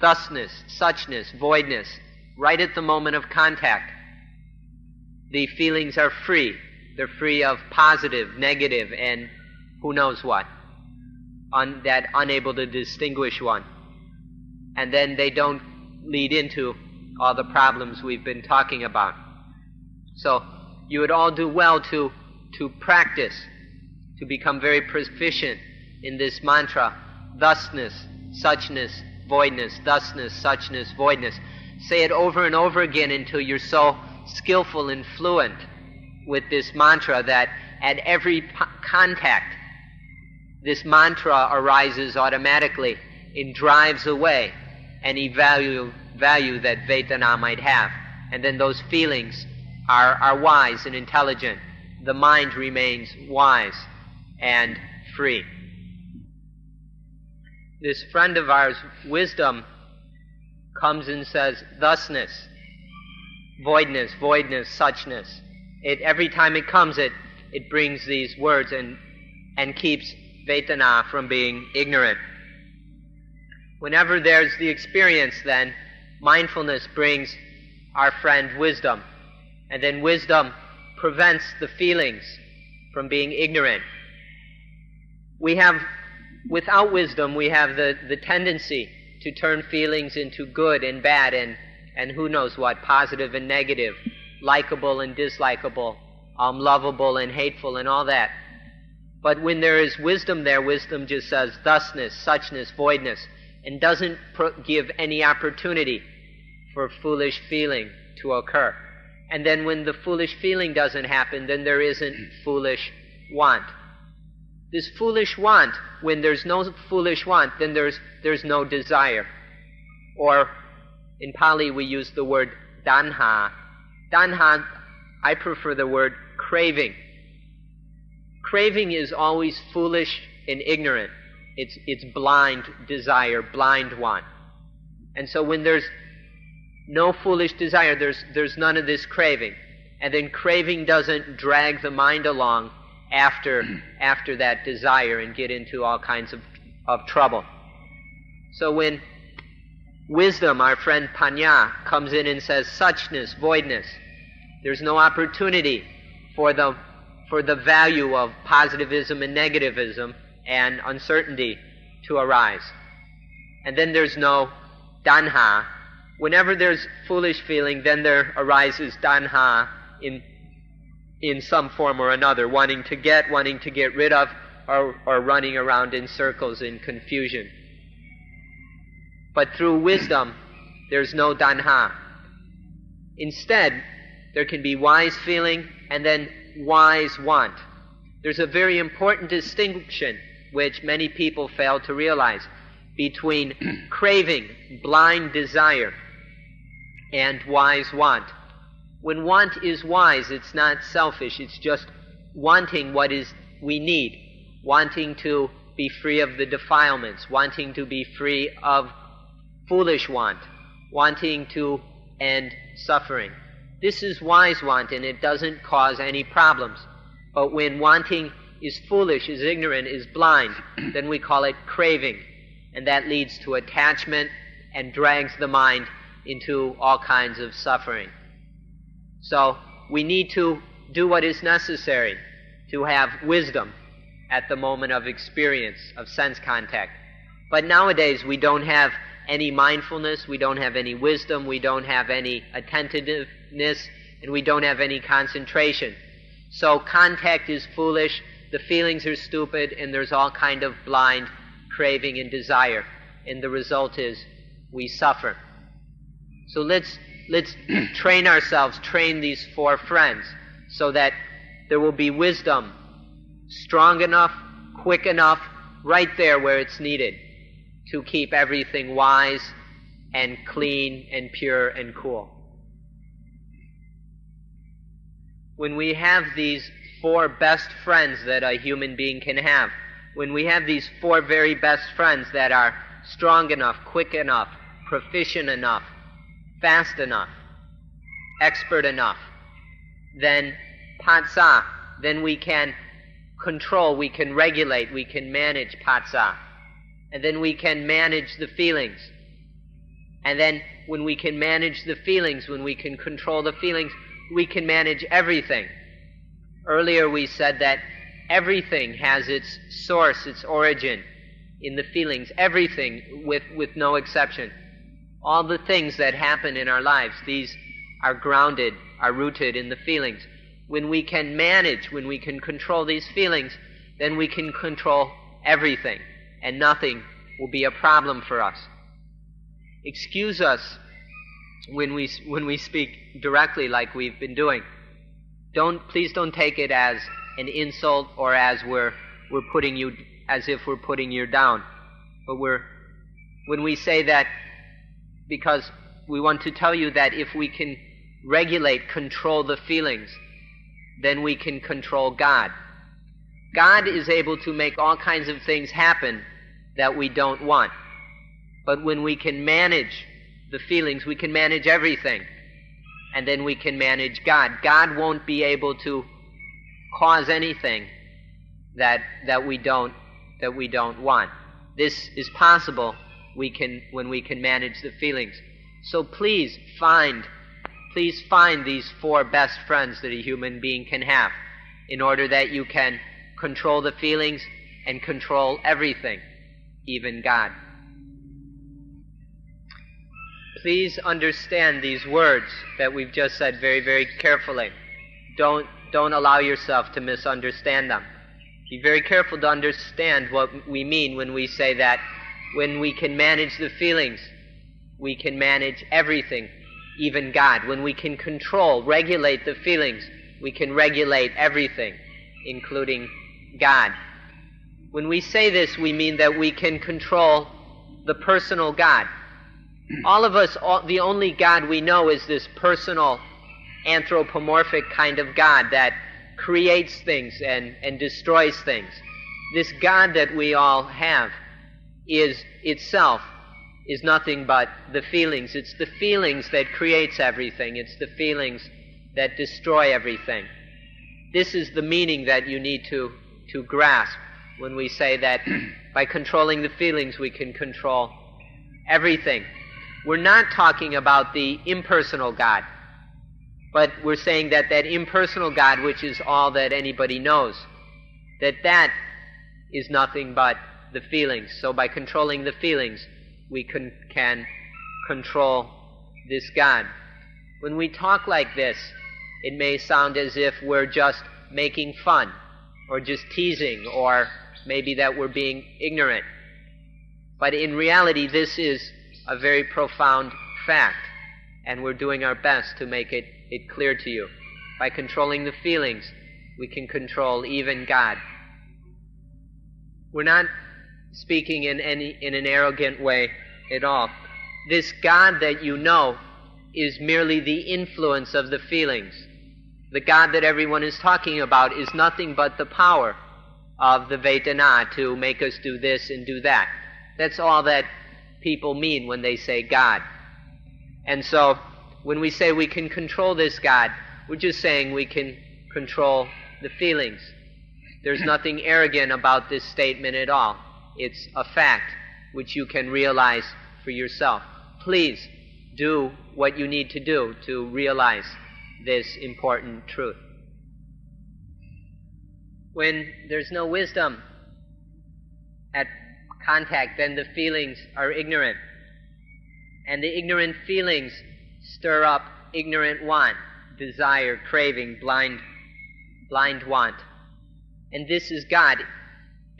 thusness, suchness, voidness, right at the moment of contact, the feelings are free. They're free of positive, negative, and who knows what, that unable to distinguish one. And then they don't lead into all the problems we've been talking about. So you would all do well to practice, to become very proficient in this mantra, thusness, suchness, voidness, thusness, suchness, voidness. Say it over and over again until you're so skillful and fluent with this mantra that at every contact, this mantra arises automatically and drives away any value that Vedana might have. And then those feelings are wise and intelligent. The mind remains wise and free. This friend of ours, wisdom, comes and says, thusness, voidness, suchness. Every time it comes, it brings these words and keeps Vedana from being ignorant. Whenever there's the experience, then mindfulness brings our friend wisdom. And then wisdom prevents the feelings from being ignorant. Without wisdom, we have the tendency to turn feelings into good and bad and who knows what, positive and negative, likable and dislikable, lovable and hateful and all that. But when there is wisdom there, wisdom just says thusness, suchness, voidness, and doesn't give any opportunity for foolish feeling to occur. And then when the foolish feeling doesn't happen, then there isn't foolish want. This foolish want, when there's no foolish want, then there's no desire. Or in Pali we use the word danha. Danha, I prefer the word craving. Craving is always foolish and ignorant. It's blind desire, blind want. And so when there's No foolish desire. There's none of this craving. And then craving doesn't drag the mind along after that desire and get into all kinds of trouble. So when wisdom, our friend Panya, comes in and says suchness, voidness, there's no opportunity for the value of positivism and negativism and uncertainty to arise. And then there's no danha. Whenever there's foolish feeling, then there arises danha in some form or another, wanting to get rid of, or running around in circles in confusion. But through wisdom, there's no danha. Instead, there can be wise feeling and then wise want. There's a very important distinction which many people fail to realize between craving, blind desire, and wise want. When want is wise, it's not selfish, it's just wanting what we need, wanting to be free of the defilements, wanting to be free of foolish want, wanting to end suffering. This is wise want, and it doesn't cause any problems. But when wanting is foolish, is ignorant, is blind, then we call it craving, and that leads to attachment and drags the mind into all kinds of suffering. So we need to do what is necessary to have wisdom at the moment of experience, of sense contact. But nowadays we don't have any mindfulness, we don't have any wisdom, we don't have any attentiveness, and we don't have any concentration. So contact is foolish, the feelings are stupid, and there's all kind of blind craving and desire. And the result is we suffer. So let's train ourselves, train these four friends, so that there will be wisdom strong enough, quick enough, right there where it's needed to keep everything wise and clean and pure and cool. When we have these four best friends that a human being can have, when we have these four very best friends that are strong enough, quick enough, proficient enough, fast enough, expert enough, then patsa, then we can control, we can regulate, we can manage patsa. And then we can manage the feelings. And then when we can manage the feelings, when we can control the feelings, we can manage everything. Earlier we said that everything has its source, its origin in the feelings. Everything, with no exception. All the things that happen in our lives, these are grounded, are rooted in the feelings. When we can manage, when we can control these feelings, then we can control everything, and nothing will be a problem for us. Excuse us when we speak directly like we've been doing. Please don't take it as an insult or as as if we're putting you down. But when we say that, because we want to tell you that if we can regulate, control the feelings, then we can control God. God is able to make all kinds of things happen that we don't want. But when we can manage the feelings, we can manage everything. And then we can manage God. God won't be able to cause anything that we don't want. This is possible when we can manage the feelings. So please find these four best friends that a human being can have, in order that you can control the feelings and control everything, even God. Please understand these words that we've just said very, very carefully. Don't allow yourself to misunderstand them. Be very careful to understand what we mean when we say that when we can manage the feelings, we can manage everything, even God. When we can control, regulate the feelings, we can regulate everything, including God. When we say this, we mean that we can control the personal God. All of us, the only God we know is this personal, anthropomorphic kind of God that creates things and destroys things. This God that we all have is itself is nothing but the feelings. It's the feelings that creates everything. It's the feelings that destroy everything. This is the meaning that you need to grasp when we say that by controlling the feelings we can control everything. We're not talking about the impersonal God, but we're saying that that impersonal God, which is all that anybody knows, that is nothing but the feelings. So by controlling the feelings, we can control this God. When we talk like this, it may sound as if we're just making fun, or just teasing, or maybe that we're being ignorant. But in reality, this is a very profound fact, and we're doing our best to make it clear to you. By controlling the feelings, we can control even God. We're not speaking in an arrogant way at all. This God that you know is merely the influence of the feelings. The God that everyone is talking about is nothing but the power of the Vedana to make us do this and do that. That's all that people mean when they say God. And so, when we say we can control this God, we're just saying we can control the feelings. There's nothing arrogant about this statement at all. It's a fact which you can realize for yourself. Please do what you need to do to realize this important truth. When there's no wisdom at contact, then the feelings are ignorant. And the ignorant feelings stir up ignorant want, desire, craving, blind want. And this is God.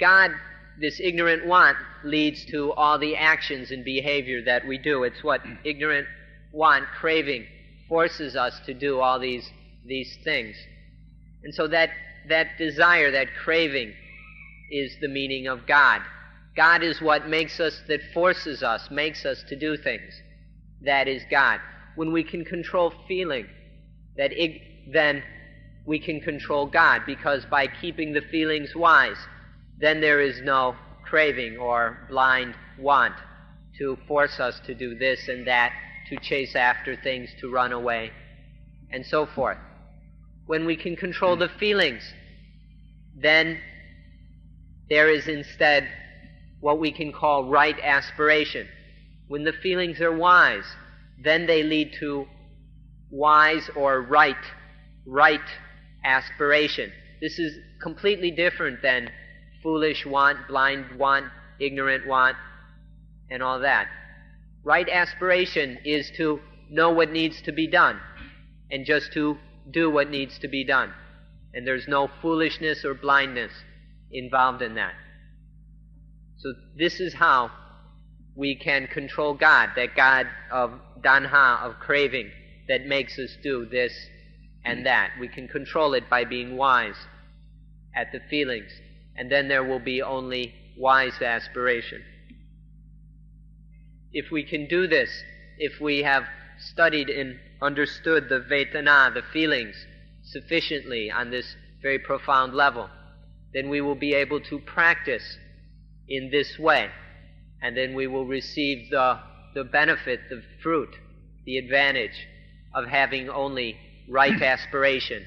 God, this ignorant want, leads to all the actions and behavior that we do. It's what ignorant want, craving, forces us to do all these things. And so that desire, that craving, is the meaning of God. God is what makes us, that forces us, makes us to do things. That is God. When we can control feeling, then we can control God, because by keeping the feelings wise, then there is no craving or blind want to force us to do this and that, to chase after things, to run away, and so forth. When we can control the feelings, then there is instead what we can call right aspiration. When the feelings are wise, then they lead to wise or right aspiration. This is completely different than foolish want, blind want, ignorant want, and all that. Right aspiration is to know what needs to be done, and just to do what needs to be done. And there's no foolishness or blindness involved in that. So this is how we can control God, that God of danha, of craving, that makes us do this and that. We can control it by being wise at the feelings, and then there will be only wise aspiration. If we can do this, if we have studied and understood the Vedana, the feelings, sufficiently on this very profound level, then we will be able to practice in this way, and then we will receive the benefit, the fruit, the advantage of having only right aspiration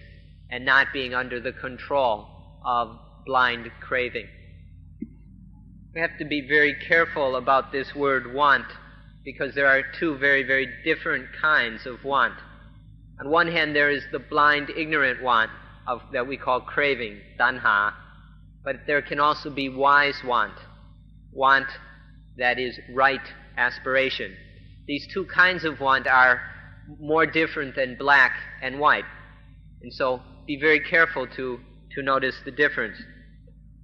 and not being under the control of blind craving. We have to be very careful about this word want, because there are two very, very different kinds of want. On one hand, there is the blind, ignorant want that we call craving, tanha, but there can also be wise want that is right aspiration. These two kinds of want are more different than black and white, and so be very careful to notice the difference.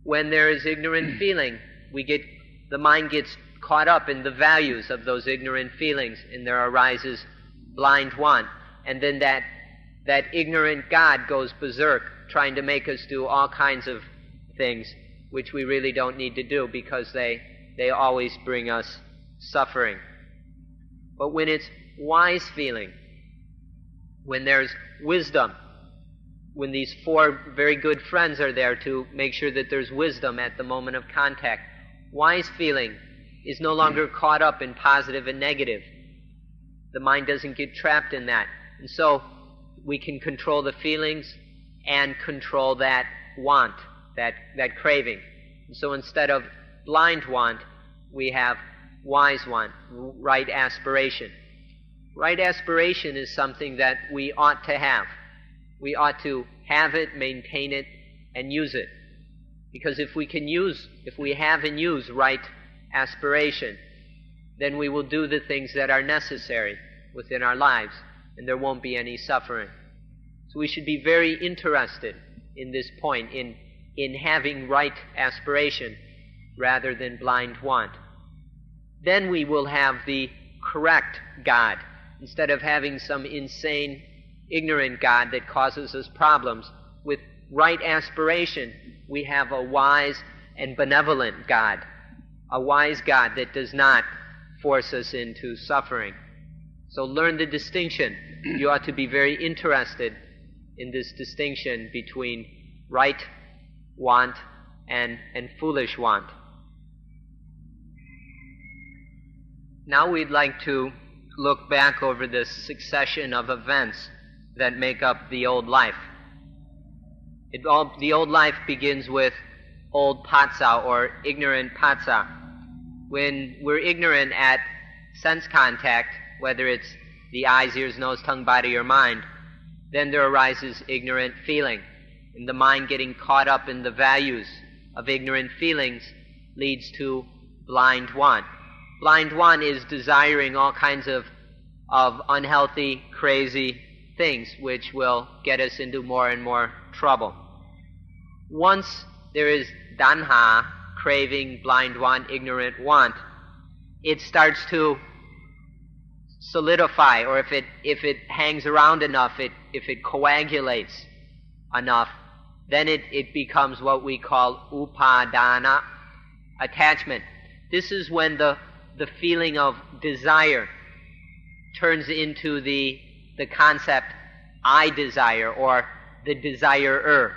When there is ignorant feeling, the mind gets caught up in the values of those ignorant feelings, and there arises blind want. And then that ignorant God goes berserk, trying to make us do all kinds of things which we really don't need to do, because they always bring us suffering. But when it's wise feeling, when there's wisdom, when these four very good friends are there to make sure that there's wisdom at the moment of contact, wise feeling is no longer caught up in positive and negative. The mind doesn't get trapped in that. And so we can control the feelings and control that want, that craving. And so instead of blind want, we have wise want, right aspiration. Right aspiration is something that we ought to have. We ought to have it, maintain it, and use it. Because if we have and use right aspiration, then we will do the things that are necessary within our lives, and there won't be any suffering. So we should be very interested in this point, in having right aspiration rather than blind want. Then we will have the correct God. Instead of having some insane, ignorant God that causes us problems, with right aspiration, we have a wise and benevolent God. A wise God that does not force us into suffering. So learn the distinction. You ought to be very interested in this distinction between right want and foolish want. Now we'd like to look back over this succession of events that make up the old life. The old life begins with old patsa, or ignorant patsa. When we're ignorant at sense contact, whether it's the eyes, ears, nose, tongue, body, or mind, then there arises ignorant feeling. And the mind getting caught up in the values of ignorant feelings leads to blind want. Blind want is desiring all kinds of unhealthy, crazy things which will get us into more and more trouble. Once there is danha, craving, blind want, ignorant want, it starts to solidify, or if it hangs around enough, if it coagulates enough, then it becomes what we call upadana, attachment. This is when the feeling of desire turns into the concept I desire, or the desirer,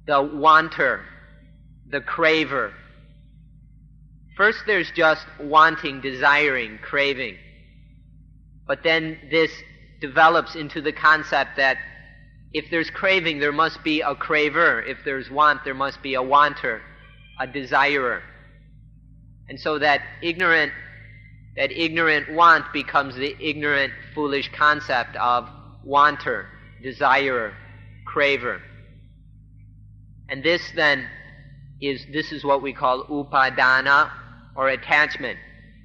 the wanter, the craver. First there's just wanting, desiring, craving. But then this develops into the concept that if there's craving, there must be a craver. If there's want, there must be a wanter, a desirer. And so that ignorant want becomes the ignorant, foolish concept of wanter, desirer, craver. And this then is what we call upadana, or attachment.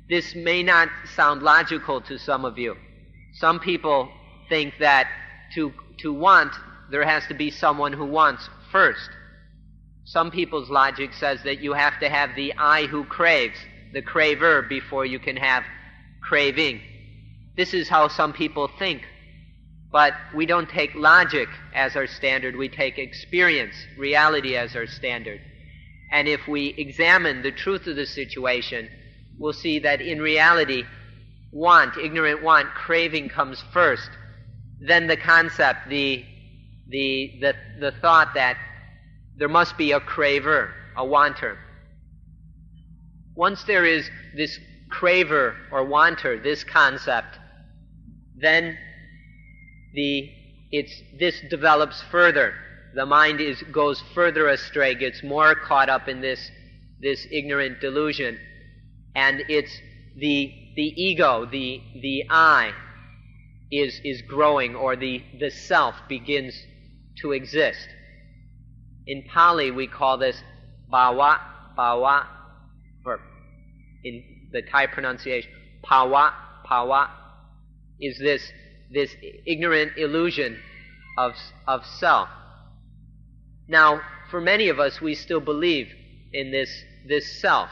This may not sound logical to some of you. Some people think that to want, there has to be someone who wants first. Some people's logic says that you have to have the I who craves, the craver, before you can have craving. This is how some people think. But we don't take logic as our standard, we take experience, reality as our standard. And if we examine the truth of the situation, we'll see that in reality, want, ignorant want, craving comes first. Then the concept, the thought that there must be a craver, a wanter. Once there is this craver or wanter, this concept, then this develops further. The mind goes further astray, gets more caught up in this ignorant delusion, and it's the ego, the I, is growing, or the self begins to exist. In Pali we call this bhava, or in the Thai pronunciation, bhava is this ignorant illusion of self. Now, for many of us, we still believe in this self.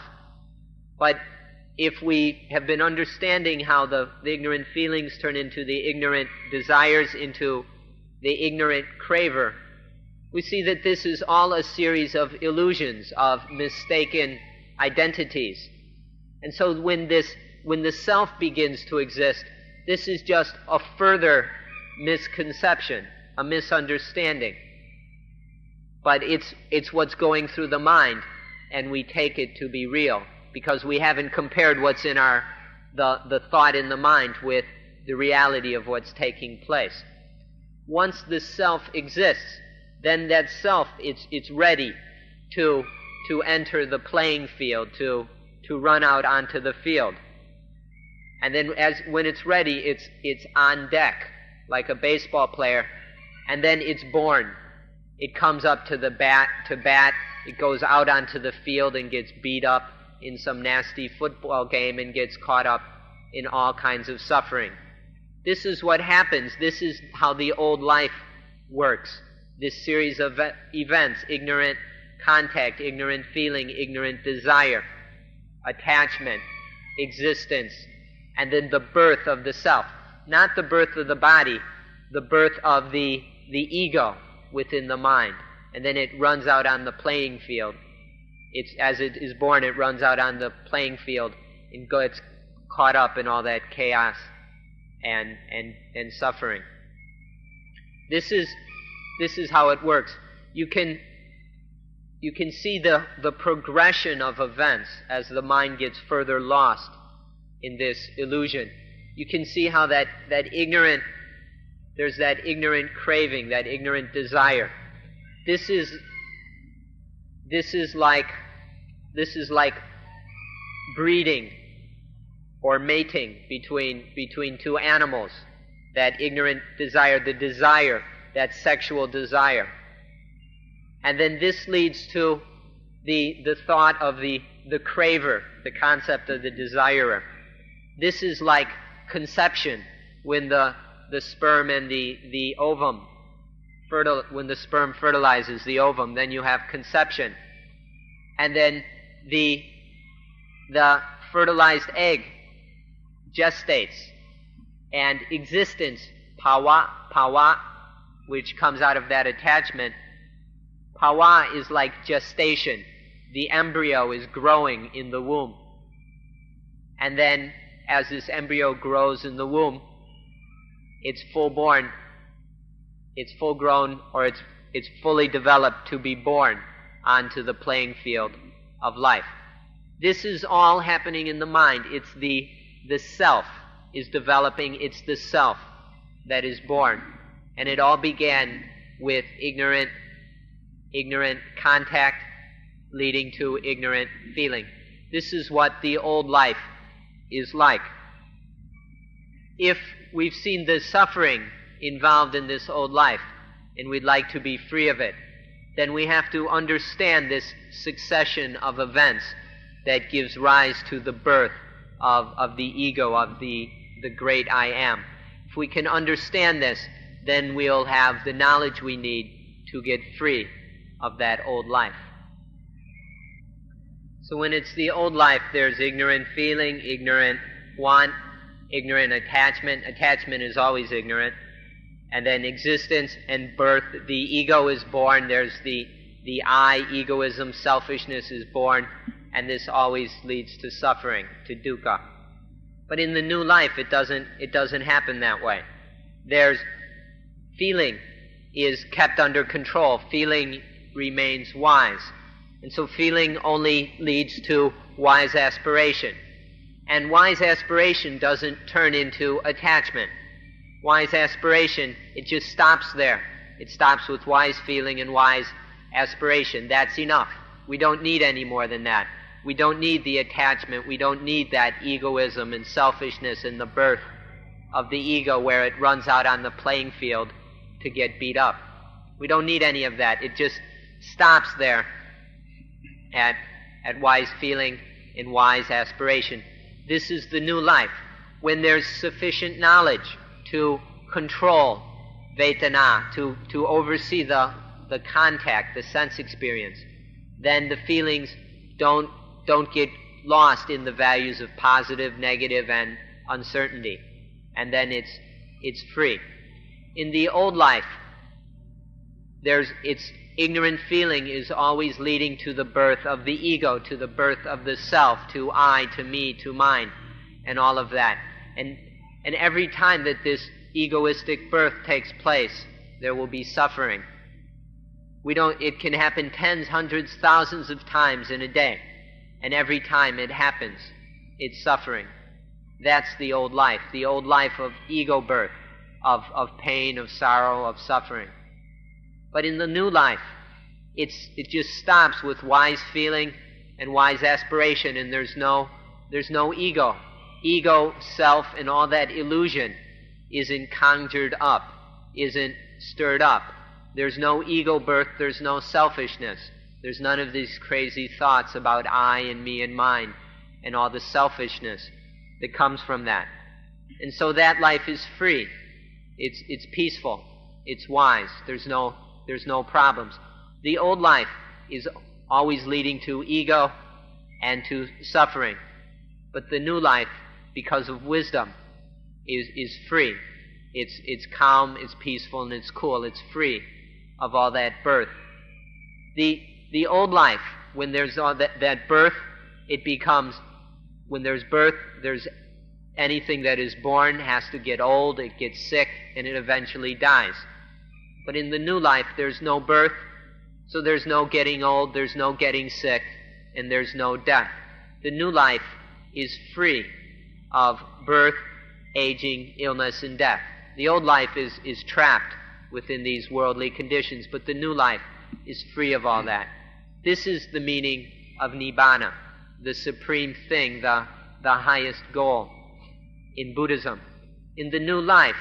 But if we have been understanding how the ignorant feelings turn into the ignorant desires, into the ignorant craver, we see that this is all a series of illusions, of mistaken identities. And so when the self begins to exist, this is just a further misconception, a misunderstanding. But it's what's going through the mind, and we take it to be real. because we haven't compared what's in the thought in the mind with the reality of what's taking place. Once the self exists, then that self, it's ready to enter the playing field, to run out onto the field. And then when it's ready, it's on deck, like a baseball player, and then it's born. It comes up to the bat, it goes out onto the field and gets beat up in some nasty football game and gets caught up in all kinds of suffering. This is what happens. This is how the old life works. This series of events: ignorant contact, ignorant feeling, ignorant desire, attachment, existence, and then the birth of the self. Not the birth of the body, the birth of the ego within the mind. And then it runs out on the playing field. As it is born, it runs out on the playing field and gets caught up in all that chaos and suffering. This is how it works. You can see the progression of events as the mind gets further lost in this illusion. You can see how that ignorant, there's that ignorant craving, that ignorant desire. This is like breeding or mating between two animals. That ignorant desire, that sexual desire. And then this leads to the thought of the craver, the concept of the desirer. This is like conception, when the sperm and the ovum, when the sperm fertilizes the ovum, then you have conception. And then the fertilized egg gestates, and existence, pawa, which comes out of that attachment. Pawa is like gestation. The embryo is growing in the womb. And then, as this embryo grows in the womb, it's full-born, it's full-grown, or it's fully developed to be born onto the playing field of life. This is all happening in the mind. It's the self is developing. It's the self that is born. And it all began with ignorant contact leading to ignorant feeling. This is what the old life is like. If we've seen the suffering involved in this old life and we'd like to be free of it, then we have to understand this succession of events that gives rise to the birth of the ego, of the great I am. If we can understand this, then we'll have the knowledge we need to get free of that old life. So when it's the old life, there's ignorant feeling, ignorant want, ignorant attachment. Attachment is always ignorant. And then existence and birth. The ego is born. There's the I, egoism, selfishness is born. And this always leads to suffering, to dukkha. But in the new life, it doesn't happen that way. There's feeling is kept under control. Feeling remains wise. And so feeling only leads to wise aspiration. And wise aspiration doesn't turn into attachment. Wise aspiration, it just stops there. It stops with wise feeling and wise aspiration. That's enough. We don't need any more than that. We don't need the attachment. We don't need that egoism and selfishness and the birth of the ego where it runs out on the playing field to get beat up. We don't need any of that. It just stops there at wise feeling and wise aspiration. This is the new life. When there's sufficient knowledge to control vedana, to oversee the contact, the sense experience, then the feelings don't get lost in the values of positive, negative, and uncertainty. And then it's free. In the old life, its ignorant feeling is always leading to the birth of the ego, to the birth of the self, to I, to me, to mine, and all of that. And every time that this egoistic birth takes place, there will be suffering. It can happen tens, hundreds, thousands of times in a day. and every time it happens, it's suffering. That's the old life of ego birth, of pain, of sorrow, of suffering. But in the new life, it just stops with wise feeling and wise aspiration, and there's no ego. Ego, self, and all that illusion isn't conjured up, isn't stirred up. There's no ego birth, there's no selfishness. There's none of these crazy thoughts about I and me and mine and all the selfishness that comes from that. And so that life is free. It's peaceful. It's wise. There's no problems. The old life is always leading to ego and to suffering. But the new life, because of wisdom, is free. It's calm, it's peaceful, and it's cool. It's free of all that birth. The old life, when there's all that birth, it becomes, when there's birth, there's anything that is born has to get old, it gets sick, and it eventually dies. But in the new life, there's no birth, so there's no getting old, there's no getting sick, and there's no death. The new life is free of birth, aging, illness, and death. The old life is trapped within these worldly conditions, but the new life is free of all that. This is the meaning of Nibbana, the supreme thing, the highest goal in Buddhism. In the new life,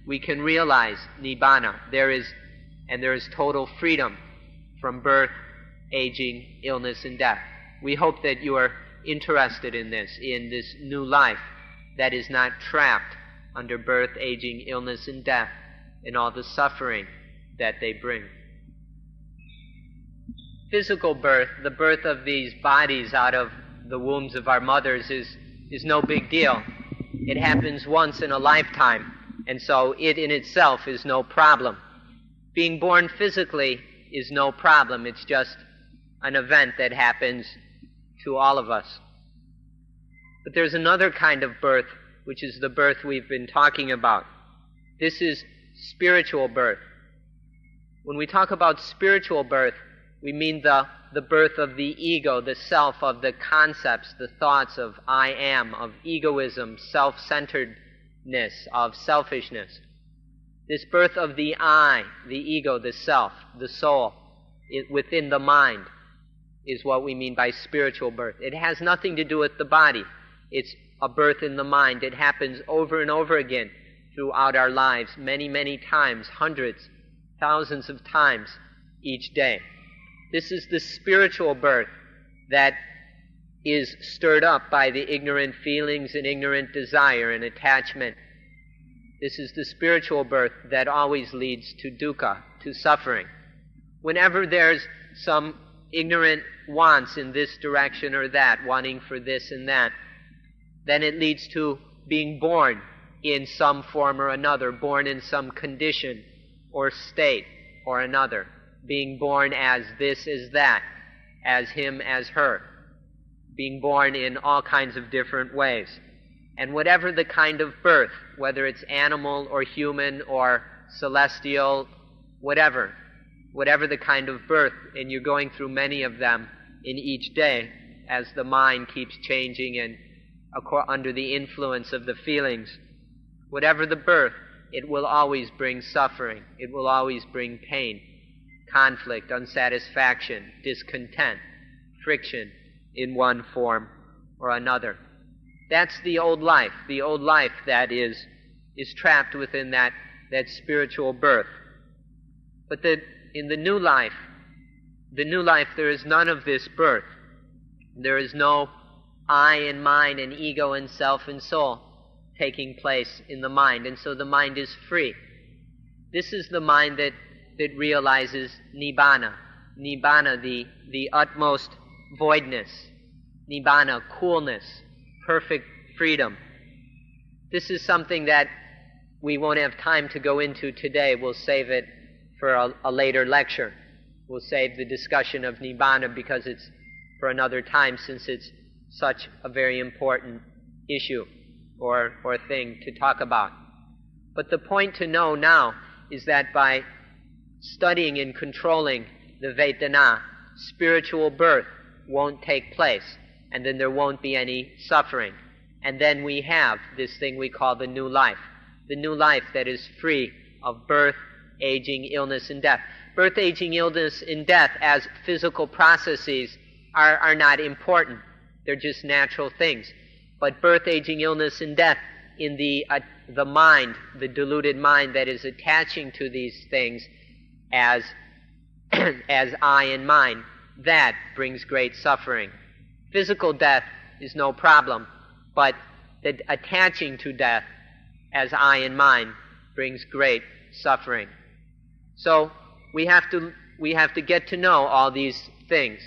we can realize Nibbana. There is total freedom from birth, aging, illness, and death. We hope that you are interested in this new life that is not trapped under birth, aging, illness, and death, and all the suffering that they bring. Physical birth, the birth of these bodies out of the wombs of our mothers, is no big deal. It happens once in a lifetime, and so it in itself is no problem. Being born physically is no problem. It's just an event that happens to all of us. But there's another kind of birth, which is the birth we've been talking about. This is spiritual birth. When we talk about spiritual birth, we mean the birth of the ego, the self, of the concepts, the thoughts of I am, of egoism, self-centeredness, of selfishness. This birth of the I, the ego, the self, the soul, within the mind, is what we mean by spiritual birth. It has nothing to do with the body. It's a birth in the mind. It happens over and over again throughout our lives, many, many times, hundreds, thousands of times each day. This is the spiritual birth that is stirred up by the ignorant feelings and ignorant desire and attachment. This is the spiritual birth that always leads to dukkha, to suffering. Whenever there's some ignorant wants in this direction or that, wanting for this and that, then it leads to being born in some form or another, born in some condition or state or another, being born as this, as that, as him, as her, being born in all kinds of different ways. And whatever the kind of birth, whether it's animal or human or celestial, whatever the kind of birth, and you're going through many of them in each day as the mind keeps changing and under the influence of the feelings, whatever the birth, it will always bring suffering. It will always bring pain, conflict, unsatisfaction, discontent, friction in one form or another. That's the old life that is trapped within that spiritual birth. But in the new life, there is none of this birth. There is no I and mine and ego and self and soul taking place in the mind, and so the mind is free. This is the mind that realizes Nibbana. Nibbana, the utmost voidness. Nibbana, coolness, perfect freedom. This is something that we won't have time to go into today. We'll save it for a later lecture. We'll save the discussion of Nibbana because it's for another time, since it's such a very important issue or thing to talk about. But the point to know now is that by studying and controlling the Vedana, spiritual birth won't take place. and then there won't be any suffering. And then we have this thing we call the new life that is free of birth, aging, illness, and death. Birth, aging, illness, and death as physical processes are not important. They're just natural things. But birth, aging, illness, and death in the mind, the deluded mind that is attaching to these things as I and mine, that brings great suffering. Physical death is no problem, but the attaching to death as I and mine brings great suffering. So we have to get to know all these things.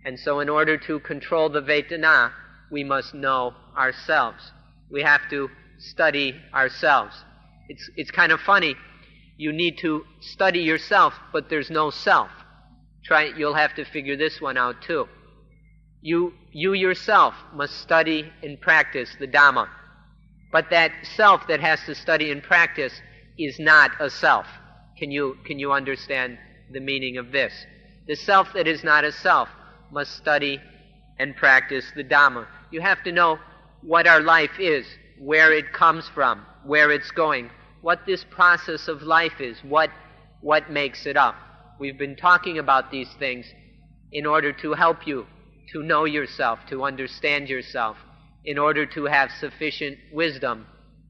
And so in order to control the Vedana, we must know ourselves. We have to study ourselves. It's kind of funny. You need to study yourself, but there's no self. You'll have to figure this one out too. You yourself must study and practice the Dhamma. But that self that has to study and practice is not a self. Can you understand the meaning of this? The self that is not a self must study and practice the Dhamma. You have to know what our life is, where it comes from, where it's going, what this process of life is, what makes it up. We've been talking about these things in order to help you to know yourself, to understand yourself, in order to have sufficient wisdom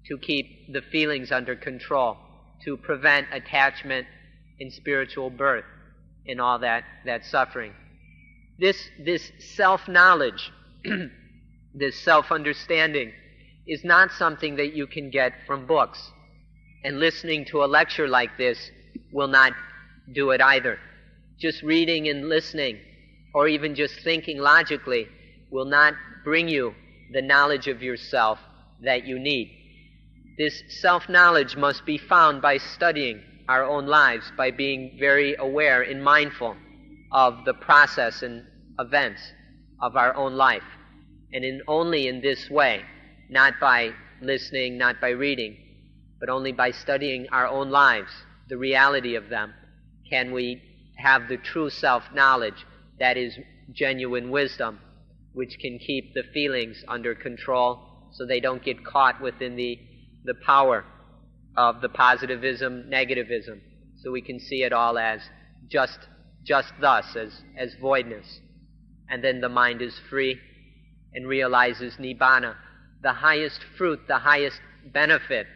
to keep the feelings under control, to prevent attachment and spiritual birth and all that suffering. This self-knowledge, this self-understanding is not something that you can get from books. And listening to a lecture like this will not do it either. Just reading and listening, or even just thinking logically, will not bring you the knowledge of yourself that you need. This self-knowledge must be found by studying our own lives, by being very aware and mindful of the process and events of our own life. And only in this way, not by listening, not by reading, but only by studying our own lives, the reality of them, can we have the true self-knowledge that is genuine wisdom, which can keep the feelings under control so they don't get caught within the power of the positivism, negativism. So we can see it all as just thus, as voidness. And then the mind is free and realizes Nibbana, the highest fruit, the highest benefit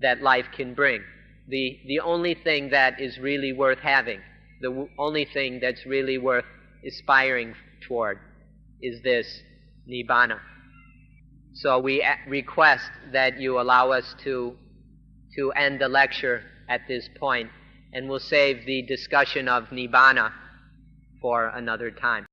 that life can bring. The only thing that is really worth having, the only thing that's really worth aspiring toward is this Nibbana. So we request that you allow us to end the lecture at this point, and we'll save the discussion of Nibbana for another time.